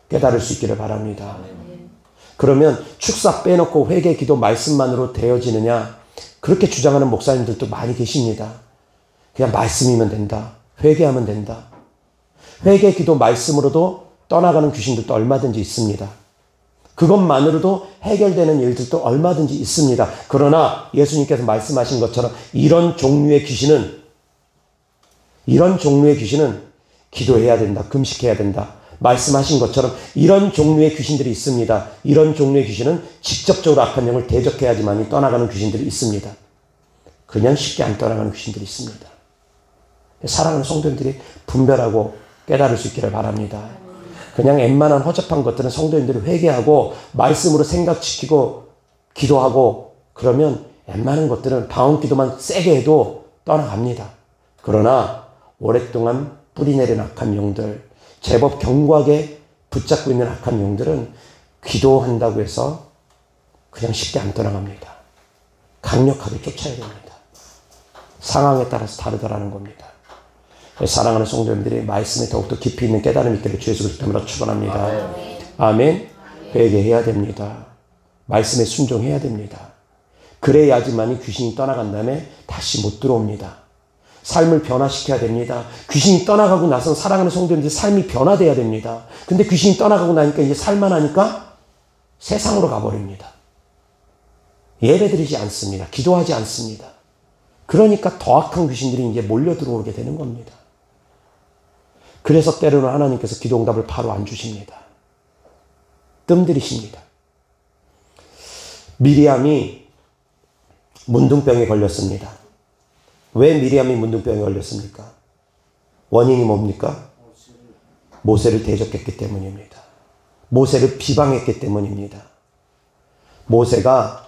깨달을 수 있기를 바랍니다. 그러면 축사 빼놓고 회개, 기도, 말씀만으로 되어지느냐? 그렇게 주장하는 목사님들도 많이 계십니다. 그냥 말씀이면 된다. 회개하면 된다. 회개, 기도, 말씀으로도 떠나가는 귀신들도 얼마든지 있습니다. 그것만으로도 해결되는 일들도 얼마든지 있습니다. 그러나 예수님께서 말씀하신 것처럼 이런 종류의 귀신은 기도해야 된다. 금식해야 된다. 말씀하신 것처럼 이런 종류의 귀신들이 있습니다. 이런 종류의 귀신은 직접적으로 악한 영을 대적해야지만 떠나가는 귀신들이 있습니다. 그냥 쉽게 안 떠나가는 귀신들이 있습니다. 사랑하는 성도님들이 분별하고 깨달을 수 있기를 바랍니다. 그냥 웬만한 허접한 것들은 성도님들이 회개하고 말씀으로 생각지키고 기도하고 그러면 웬만한 것들은 방언 기도만 세게 해도 떠나갑니다. 그러나 오랫동안 뿌리내린 악한 영들, 제법 견고하게 붙잡고 있는 악한 영들은 기도한다고 해서 그냥 쉽게 안 떠나갑니다. 강력하게 쫓아야 됩니다. 상황에 따라서 다르다라는 겁니다. 사랑하는 성도님들이 말씀에 더욱더 깊이 있는 깨달음이 있기를 주 예수 그리스도 이름으로 축원합니다. 아멘. 회개해야 됩니다. 말씀에 순종해야 됩니다. 그래야지만이 귀신이 떠나간 다음에 다시 못 들어옵니다. 삶을 변화시켜야 됩니다. 귀신이 떠나가고 나서 사랑하는 성도님들 삶이 변화돼야 됩니다. 근데 귀신이 떠나가고 나니까 이제 살만하니까 세상으로 가버립니다. 예배드리지 않습니다. 기도하지 않습니다. 그러니까 더 악한 귀신들이 이제 몰려 들어오게 되는 겁니다. 그래서 때로는 하나님께서 기도 응답을 바로 안 주십니다. 뜸들이십니다. 미리암이 문둥병에 걸렸습니다. 왜 미리암이 문둥병에 걸렸습니까? 원인이 뭡니까? 모세를 대적했기 때문입니다. 모세를 비방했기 때문입니다. 모세가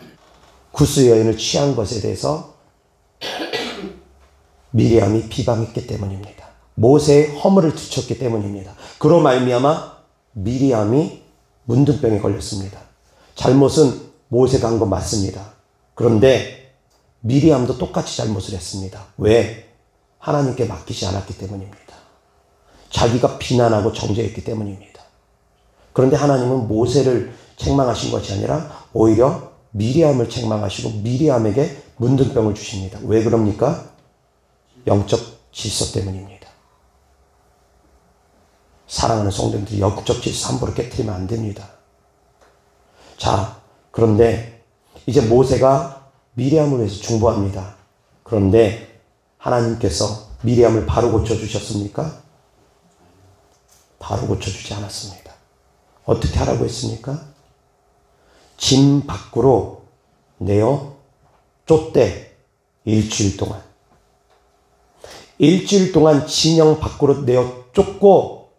구스 여인을 취한 것에 대해서 미리암이 비방했기 때문입니다. 모세의 허물을 뒤쳤기 때문입니다. 그로 말미암아 미리암이 문둥병에 걸렸습니다. 잘못은 모세가 한 건 맞습니다. 그런데 미리암도 똑같이 잘못을 했습니다. 왜? 하나님께 맡기지 않았기 때문입니다. 자기가 비난하고 정죄했기 때문입니다. 그런데 하나님은 모세를 책망하신 것이 아니라 오히려 미리암을 책망하시고 미리암에게 문둥병을 주십니다. 왜 그럽니까? 영적 질서 때문입니다. 사랑하는 성도님들이 영적 질서 함부로 깨트리면 안 됩니다. 자, 그런데 이제 모세가 미리암을 위해서 중보합니다. 그런데 하나님께서 미리암을 바로 고쳐주셨습니까? 바로 고쳐주지 않았습니다. 어떻게 하라고 했습니까? 진 밖으로 내어 쫓대 일주일 동안. 일주일 동안 진영 밖으로 내어 쫓고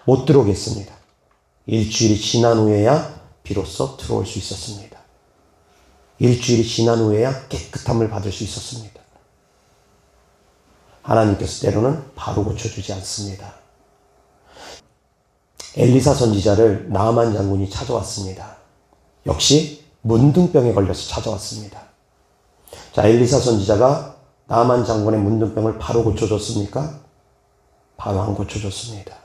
못 들어오겠습니다. 일주일이 지난 후에야 비로소 들어올 수 있었습니다. 일주일이 지난 후에야 깨끗함을 받을 수 있었습니다. 하나님께서 때로는 바로 고쳐주지 않습니다. 엘리사 선지자를 나아만 장군이 찾아왔습니다. 역시 문둥병에 걸려서 찾아왔습니다. 자, 엘리사 선지자가 나아만 장군의 문둥병을 바로 고쳐줬습니까? 바로 안 고쳐줬습니다.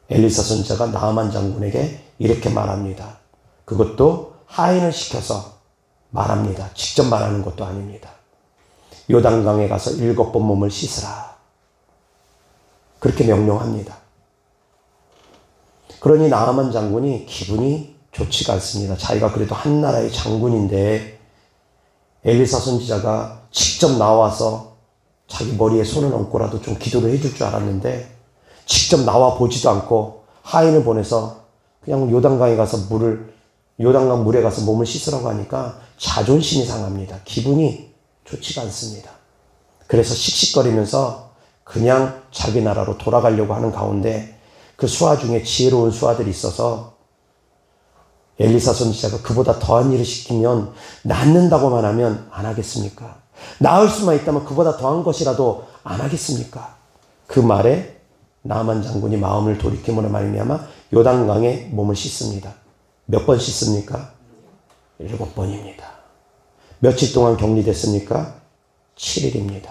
엘리사 선지자가 나아만 장군에게 이렇게 말합니다. 그것도 하인을 시켜서 말합니다. 직접 말하는 것도 아닙니다. 요단강에 가서 7번 몸을 씻으라. 그렇게 명령합니다. 그러니 나아만 장군이 기분이 좋지가 않습니다. 자기가 그래도 한 나라의 장군인데 엘리사 선지자가 직접 나와서 자기 머리에 손을 얹고라도 좀 기도를 해줄 줄 알았는데 직접 나와 보지도 않고 하인을 보내서 그냥 요단강 물에 가서 몸을 씻으라고 하니까 자존심이 상합니다. 기분이 좋지가 않습니다. 그래서 씩씩거리면서 그냥 자기 나라로 돌아가려고 하는 가운데 그 수하 중에 지혜로운 수하들이 있어서 엘리사 선지자가 그보다 더한 일을 시키면 낫는다고만 하면 안 하겠습니까? 나을 수만 있다면 그보다 더한 것이라도 안 하겠습니까? 그 말에 나아만 장군이 마음을 돌이킴으로 말미암아 요단강에 몸을 씻습니다. 몇 번 씻습니까? 7번입니다. 며칠 동안 격리됐습니까? 7일입니다.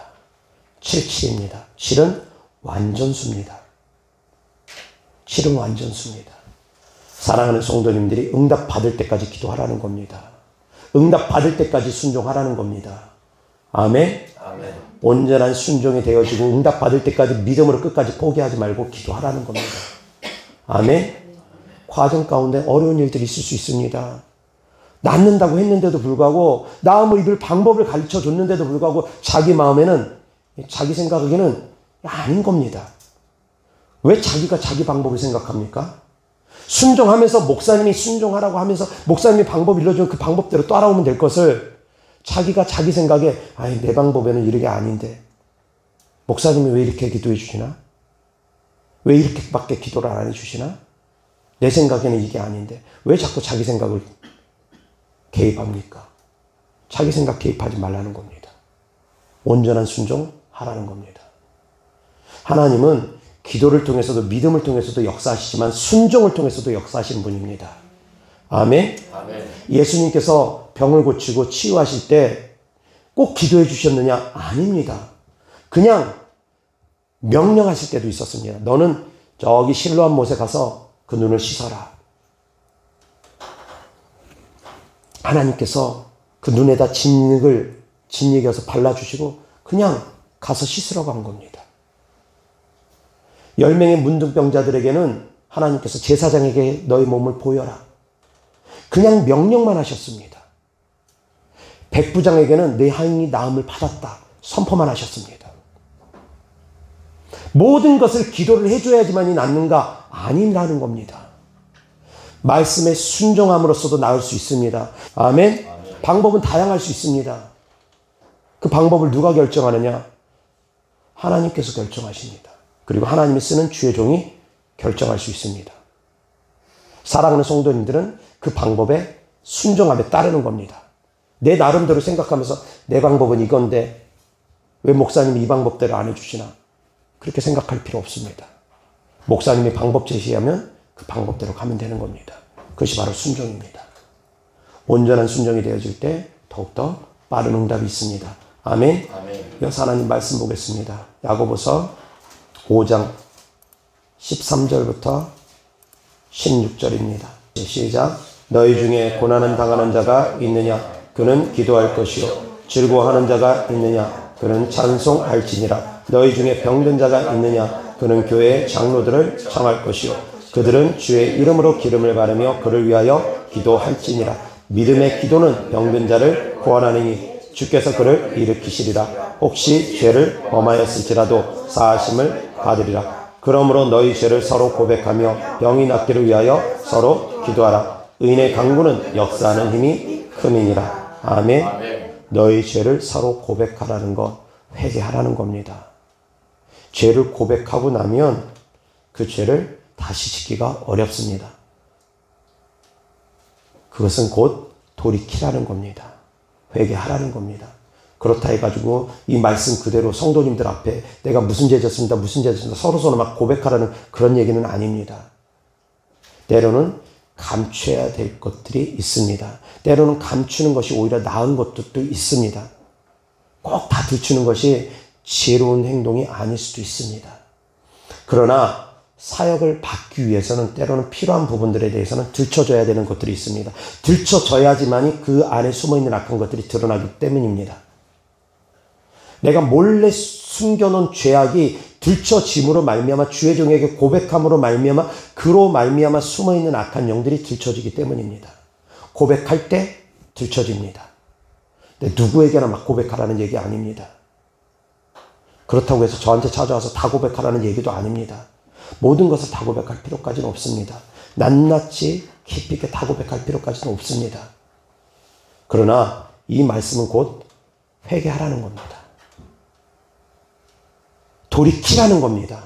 7일입니다. 7은 완전수입니다. 7은 완전수입니다. 사랑하는 성도님들이 응답 받을 때까지 기도하라는 겁니다. 응답 받을 때까지 순종하라는 겁니다. 아멘? 아멘. 온전한 순종이 되어지고 응답 받을 때까지 믿음으로 끝까지 포기하지 말고 기도하라는 겁니다. 아멘? 과정 가운데 어려운 일들이 있을 수 있습니다. 낫는다고 했는데도 불구하고 나음을 입을 방법을 가르쳐 줬는데도 불구하고 자기 마음에는 자기 생각에는 아닌 겁니다. 왜 자기가 자기 방법을 생각합니까? 순종하면서 목사님이 순종하라고 하면서 목사님이 방법 일러주면 그 방법대로 따라오면 될 것을 자기가 자기 생각에 아니 내 방법에는 이렇게 아닌데 목사님이 왜 이렇게 기도해 주시나? 왜 이렇게밖에 기도를 안 해주시나? 내 생각에는 이게 아닌데 왜 자꾸 자기 생각을 개입합니까? 자기 생각 개입하지 말라는 겁니다. 온전한 순종하라는 겁니다. 하나님은 기도를 통해서도 믿음을 통해서도 역사하시지만 순종을 통해서도 역사하시는 분입니다. 아멘? 아멘. 예수님께서 병을 고치고 치유하실 때 꼭 기도해 주셨느냐? 아닙니다. 그냥 명령하실 때도 있었습니다. 너는 저기 실로암 못에 가서 그 눈을 씻어라. 하나님께서 그 눈에다 진액을 어서 발라주시고 그냥 가서 씻으라고 한 겁니다. 10명의 문둥병자들에게는 하나님께서 제사장에게 너희 몸을 보여라. 그냥 명령만 하셨습니다. 백부장에게는 내 하인이 나음을 받았다. 선포만 하셨습니다. 모든 것을 기도를 해줘야지만이 낫는가? 아니라는 겁니다. 말씀에 순종함으로써도 나을 수 있습니다. 아멘? 방법은 다양할 수 있습니다. 그 방법을 누가 결정하느냐? 하나님께서 결정하십니다. 그리고 하나님이 쓰는 주의 종이 결정할 수 있습니다. 사랑하는 성도님들은 그 방법에 순종함에 따르는 겁니다. 내 나름대로 생각하면서 내 방법은 이건데 왜 목사님이 이 방법대로 안 해주시나? 그렇게 생각할 필요 없습니다. 목사님이 방법 제시하면 그 방법대로 가면 되는 겁니다. 그것이 바로 순종입니다. 온전한 순종이 되어질 때 더욱더 빠른 응답이 있습니다. 아멘. 여기서 하나님 말씀 보겠습니다. 야고보서 5장 13절부터 16절입니다. 시작. 너희 중에 고난을 당하는 자가 있느냐? 그는 기도할 것이요. 즐거워하는 자가 있느냐? 그는 찬송할지니라. 너희 중에 병든 자가 있느냐? 그는 교회의 장로들을 청할 것이요. 그들은 주의 이름으로 기름을 바르며 그를 위하여 기도할지니라. 믿음의 기도는 병든 자를 구원하느니 주께서 그를 일으키시리라. 혹시 죄를 범하였을지라도 사하심을 받으리라. 그러므로 너희 죄를 서로 고백하며 병이 낫기를 위하여 서로 기도하라. 의인의 강구는 역사하는 힘이 큼이니라. 아멘. 너희 죄를 서로 고백하라는 것, 회개하라는 겁니다. 죄를 고백하고 나면 그 죄를 다시 짓기가 어렵습니다. 그것은 곧 돌이키라는 겁니다. 회개하라는 겁니다. 그렇다 해가지고 이 말씀 그대로 성도님들 앞에 내가 무슨 죄 졌습니다. 무슨 죄 졌습니다. 서로 막 고백하라는 그런 얘기는 아닙니다. 때로는 감춰야 될 것들이 있습니다. 때로는 감추는 것이 오히려 나은 것도 있습니다. 꼭 다 들추는 것이 지혜로운 행동이 아닐 수도 있습니다. 그러나 사역을 받기 위해서는 때로는 필요한 부분들에 대해서는 들춰줘야 되는 것들이 있습니다. 들춰져야지만이 그 안에 숨어있는 악한 것들이 드러나기 때문입니다. 내가 몰래 숨겨놓은 죄악이 들춰짐으로 말미암아 주의 종에게 고백함으로 말미암아 그로 말미암아 숨어있는 악한 영들이 들춰지기 때문입니다. 고백할 때 들춰집니다. 근데 누구에게나 막 고백하라는 얘기 아닙니다. 그렇다고 해서 저한테 찾아와서 다 고백하라는 얘기도 아닙니다. 모든 것을 다 고백할 필요까지는 없습니다. 낱낱이 깊이 있게 다 고백할 필요까지는 없습니다. 그러나 이 말씀은 곧 회개하라는 겁니다. 돌이키라는 겁니다.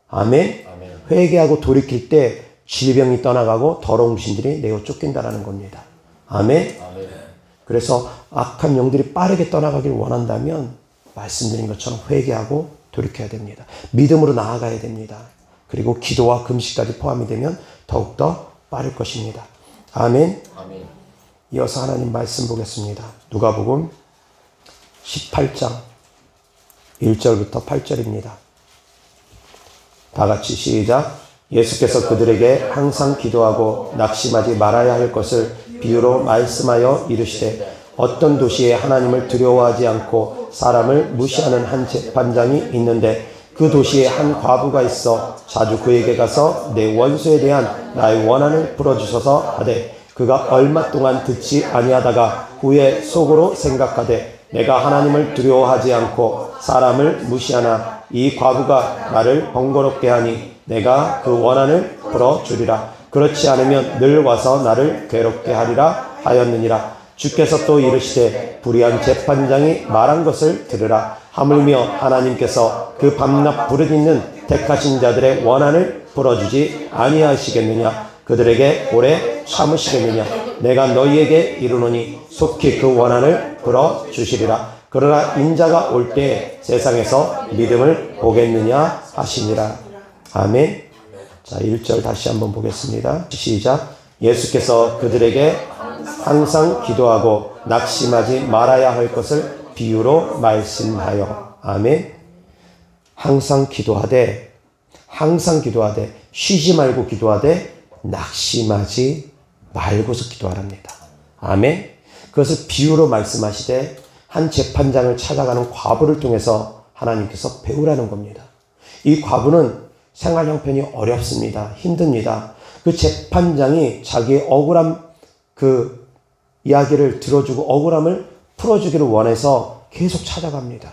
아멘? 회개하고 돌이킬 때 질병이 떠나가고 더러운 귀신들이 내어 쫓긴다는 겁니다. 아멘? 그래서 악한 영들이 빠르게 떠나가길 원한다면 말씀드린 것처럼 회개하고 돌이켜야 됩니다. 믿음으로 나아가야 됩니다. 그리고 기도와 금식까지 포함이 되면 더욱더 빠를 것입니다. 아멘? 이어서 하나님 말씀 보겠습니다. 누가복음 18장 1절부터 8절입니다. 다 같이 시작. 예수께서 그들에게 항상 기도하고 낙심하지 말아야 할 것을 비유로 말씀하여 이르시되 어떤 도시에 하나님을 두려워하지 않고 사람을 무시하는 한 재판장이 있는데 그 도시에 한 과부가 있어 자주 그에게 가서 내 원수에 대한 나의 원한을 풀어주소서 하되 그가 얼마 동안 듣지 아니하다가 후에 속으로 생각하되 내가 하나님을 두려워하지 않고 사람을 무시하나 이 과부가 나를 번거롭게 하니 내가 그 원한을 풀어주리라. 그렇지 않으면 늘 와서 나를 괴롭게 하리라 하였느니라. 주께서 또 이르시되 불의한 재판장이 말한 것을 들으라. 하물며 하나님께서 그 밤낮 부르짖는 택하신 자들의 원한을 풀어주지 아니하시겠느냐. 그들에게 오래 참으시겠느냐. 내가 너희에게 이르노니 속히 그 원한을 풀어주시리라. 그러나 인자가 올 때 세상에서 믿음을 보겠느냐 하시니라. 아멘. 자, 1절 다시 한번 보겠습니다. 시작. 예수께서 그들에게 항상 기도하고 낙심하지 말아야 할 것을 비유로 말씀하여. 아멘. 항상 기도하되 쉬지 말고 기도하되 낙심하지 말고서 기도하랍니다. 아멘. 그것을 비유로 말씀하시되 한 재판장을 찾아가는 과부를 통해서 하나님께서 배우라는 겁니다. 이 과부는 생활 형편이 어렵습니다. 힘듭니다. 그 재판장이 자기의 억울한 그 이야기를 들어주고 억울함을 풀어주기를 원해서 계속 찾아갑니다.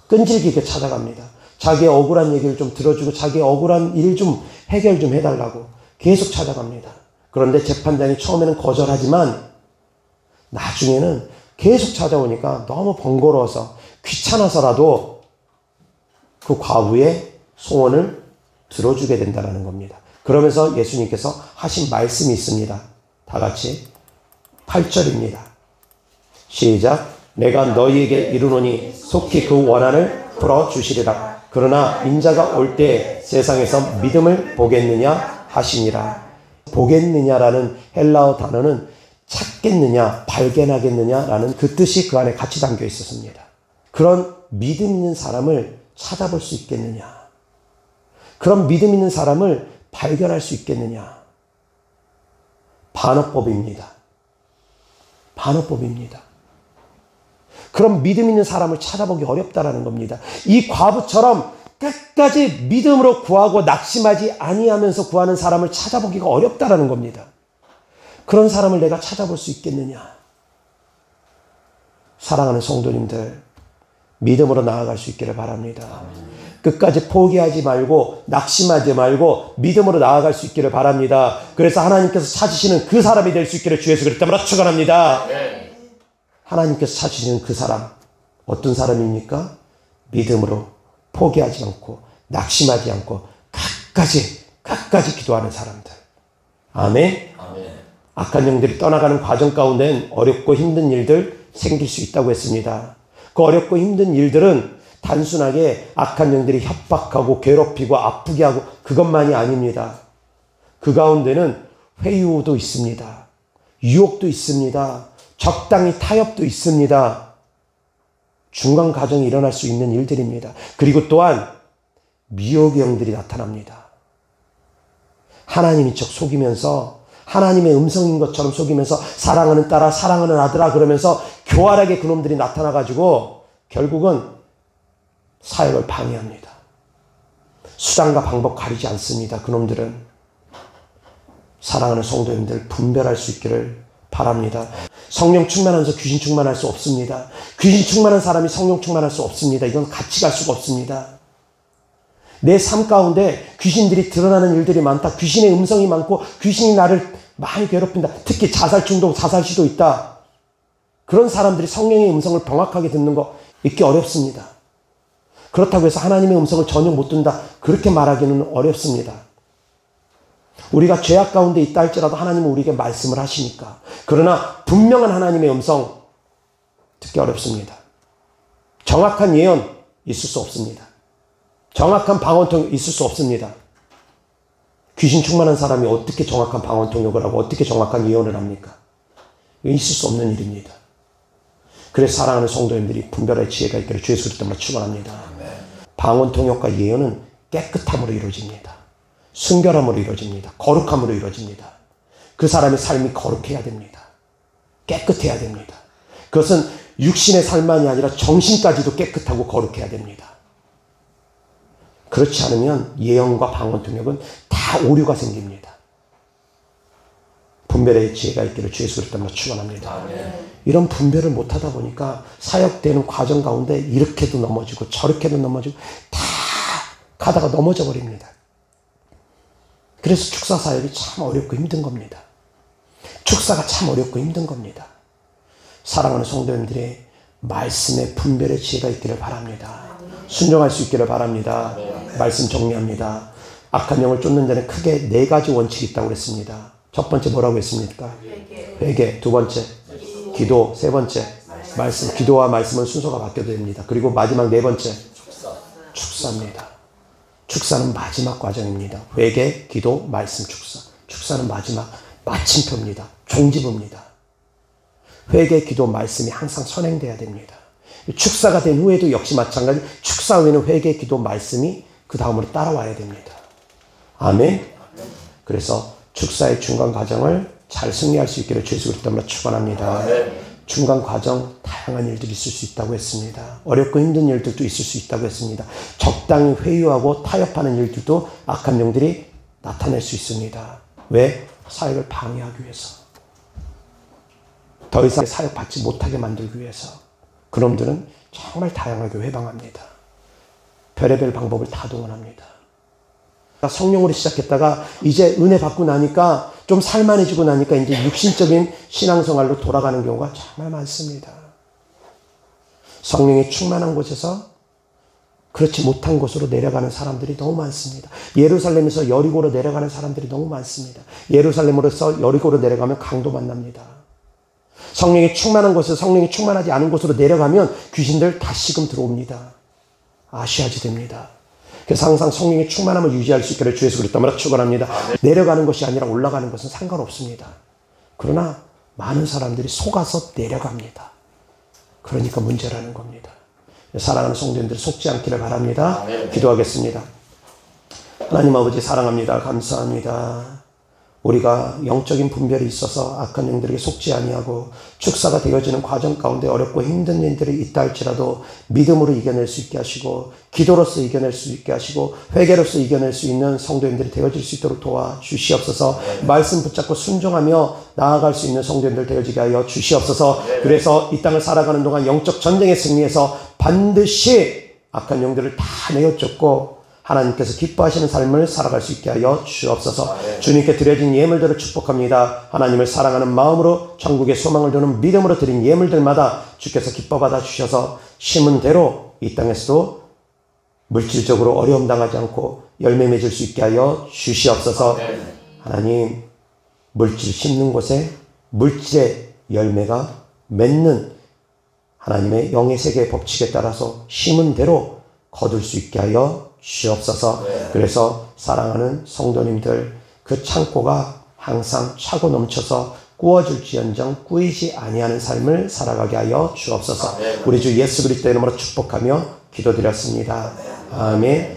끈질기게 찾아갑니다. 자기의 억울한 얘기를 좀 들어주고 자기의 억울한 일 좀 해결 좀 해달라고 계속 찾아갑니다. 그런데 재판장이 처음에는 거절하지만 나중에는 계속 찾아오니까 너무 번거로워서 귀찮아서라도 그 과부의 소원을 들어주게 된다는 겁니다. 그러면서 예수님께서 하신 말씀이 있습니다. 다 같이 8절입니다. 시작. 내가 너희에게 이르노니 속히 그 원한을 풀어주시리라. 그러나 인자가 올 때 세상에서 믿음을 보겠느냐 하시니라. 보겠느냐라는 헬라어 단어는 찾겠느냐, 발견하겠느냐라는 그 뜻이 그 안에 같이 담겨 있었습니다. 그런 믿음 있는 사람을 찾아볼 수 있겠느냐? 그런 믿음 있는 사람을 발견할 수 있겠느냐? 반어법입니다. 그런 믿음 있는 사람을 찾아보기 어렵다라는 겁니다. 이 과부처럼 끝까지 믿음으로 구하고 낙심하지 아니하면서 구하는 사람을 찾아보기가 어렵다라는 겁니다. 그런 사람을 내가 찾아볼 수 있겠느냐? 사랑하는 성도님들, 믿음으로 나아갈 수 있기를 바랍니다. 끝까지 포기하지 말고 낙심하지 말고 믿음으로 나아갈 수 있기를 바랍니다. 그래서 하나님께서 찾으시는 그 사람이 될 수 있기를 주 예수 그리스도 이름으로 축원합니다. 하나님께서 찾으시는 그 사람, 어떤 사람입니까? 믿음으로 포기하지 않고 낙심하지 않고 끝까지 기도하는 사람들. 아멘. 악한 영들이 떠나가는 과정 가운데는 어렵고 힘든 일들 생길 수 있다고 했습니다. 그 어렵고 힘든 일들은 단순하게 악한 영들이 협박하고 괴롭히고 아프게 하고 그것만이 아닙니다. 그 가운데는 회유도 있습니다. 유혹도 있습니다. 적당히 타협도 있습니다. 중간 과정이 일어날 수 있는 일들입니다. 그리고 또한 미혹의 영들이 나타납니다. 하나님인 척 속이면서 하나님의 음성인 것처럼 속이면서 사랑하는 딸아 사랑하는 아들아 그러면서 교활하게 그놈들이 나타나가지고 결국은 사역을 방해합니다. 수단과 방법 가리지 않습니다. 그놈들은. 사랑하는 성도님들, 분별할 수 있기를 바랍니다. 성령 충만하면서 귀신 충만할 수 없습니다. 귀신 충만한 사람이 성령 충만할 수 없습니다. 이건 같이 갈 수가 없습니다. 내 삶 가운데 귀신들이 드러나는 일들이 많다. 귀신의 음성이 많고 귀신이 나를 많이 괴롭힌다. 특히 자살 충동, 자살 시도 있다. 그런 사람들이 성령의 음성을 정확하게 듣는 거 있기 어렵습니다. 그렇다고 해서 하나님의 음성을 전혀 못 듣는다. 그렇게 말하기는 어렵습니다. 우리가 죄악 가운데 있다 할지라도 하나님은 우리에게 말씀을 하시니까. 그러나 분명한 하나님의 음성 듣기 어렵습니다. 정확한 예언 있을 수 없습니다. 정확한 방언 통역 있을 수 없습니다. 귀신 충만한 사람이 어떻게 정확한 방언 통역을 하고 어떻게 정확한 예언을 합니까? 있을 수 없는 일입니다. 그래서 사랑하는 성도님들이 분별의 지혜가 있기를 주의 소리 때문에 축원합니다. 방언 통역과 예언은 깨끗함으로 이루어집니다. 순결함으로 이루어집니다. 거룩함으로 이루어집니다. 그 사람의 삶이 거룩해야 됩니다. 깨끗해야 됩니다. 그것은 육신의 삶만이 아니라 정신까지도 깨끗하고 거룩해야 됩니다. 그렇지 않으면 예언과 방언 통역은 다 오류가 생깁니다. 분별의 지혜가 있기를 주의 소리 때문에 축원합니다. 이런 분별을 못하다 보니까 사역되는 과정 가운데 이렇게도 넘어지고 저렇게도 넘어지고 다 가다가 넘어져 버립니다. 그래서 축사 사역이 참 어렵고 힘든 겁니다. 축사가 참 어렵고 힘든 겁니다. 사랑하는 성도님들의 말씀에 분별의 지혜가 있기를 바랍니다. 순종할 수 있기를 바랍니다. 말씀 정리합니다. 악한 영을 쫓는 자는 크게 4가지 원칙이 있다고 그랬습니다. 첫 번째 뭐라고 했습니까? 회개. 두 번째 기도. 세 번째 말씀. 기도와 말씀은 순서가 바뀌어도 됩니다. 그리고 마지막 4번째 축사입니다. 축사는 마지막 과정입니다. 회개, 기도, 말씀, 축사. 축사는 마지막 마침표입니다. 종지부입니다. 회개, 기도, 말씀이 항상 선행돼야 됩니다. 축사가 된 후에도 역시 마찬가지. 축사 후에는 회개, 기도, 말씀이 그 다음으로 따라와야 됩니다. 아멘. 그래서 축사의 중간 과정을 잘 승리할 수 있기를 주의 그리스도 때문에 축원합니다. 중간 과정 다양한 일들이 있을 수 있다고 했습니다. 어렵고 힘든 일들도 있을 수 있다고 했습니다. 적당히 회유하고 타협하는 일들도 악한 영들이 나타낼 수 있습니다. 왜? 사역을 방해하기 위해서. 더 이상 사역 받지 못하게 만들기 위해서. 그놈들은 정말 다양하게 회방합니다. 별의별 방법을 다 동원합니다. 성령으로 시작했다가 이제 은혜 받고 나니까 좀 살만해지고 나니까 이제 육신적인 신앙생활로 돌아가는 경우가 정말 많습니다. 성령이 충만한 곳에서 그렇지 못한 곳으로 내려가는 사람들이 너무 많습니다. 예루살렘에서 여리고로 내려가는 사람들이 너무 많습니다. 예루살렘으로서 여리고로 내려가면 강도 만납니다. 성령이 충만한 곳에서 성령이 충만하지 않은 곳으로 내려가면 귀신들 다시금 들어옵니다. 아쉬워하게 됩니다. 그래서 항상 성령의 충만함을 유지할 수 있기를 주의 그리스도 때문에 축원합니다. 내려가는 것이 아니라 올라가는 것은 상관없습니다. 그러나 많은 사람들이 속아서 내려갑니다. 그러니까 문제라는 겁니다. 사랑하는 성도님들 속지 않기를 바랍니다. 기도하겠습니다. 하나님 아버지 사랑합니다. 감사합니다. 우리가 영적인 분별이 있어서 악한 영들에게 속지 아니하고 축사가 되어지는 과정 가운데 어렵고 힘든 일들이 있다 할지라도 믿음으로 이겨낼 수 있게 하시고 기도로서 이겨낼 수 있게 하시고 회개로서 이겨낼 수 있는 성도님들이 되어질 수 있도록 도와주시옵소서. 말씀 붙잡고 순종하며 나아갈 수 있는 성도님들 되어지게 하여 주시옵소서. 그래서 이 땅을 살아가는 동안 영적 전쟁에 승리해서 반드시 악한 영들을 다 내어쫓고 하나님께서 기뻐하시는 삶을 살아갈 수 있게 하여 주옵소서. 주님께 드려진 예물들을 축복합니다. 하나님을 사랑하는 마음으로 천국의 소망을 두는 믿음으로 드린 예물들마다 주께서 기뻐받아 주셔서 심은 대로 이 땅에서도 물질적으로 어려움 당하지 않고 열매 맺을 수 있게 하여 주시옵소서. 하나님, 물질 심는 곳에 물질의 열매가 맺는 하나님의 영의 세계의 법칙에 따라서 심은 대로 거둘 수 있게 하여 주옵소서. 그래서 사랑하는 성도님들, 그 창고가 항상 차고 넘쳐서 꾸어줄지언정 꾸이지 아니하는 삶을 살아가게 하여 주옵소서. 우리 주 예수 그리스도의 이름으로 축복하며 기도드렸습니다. 아멘.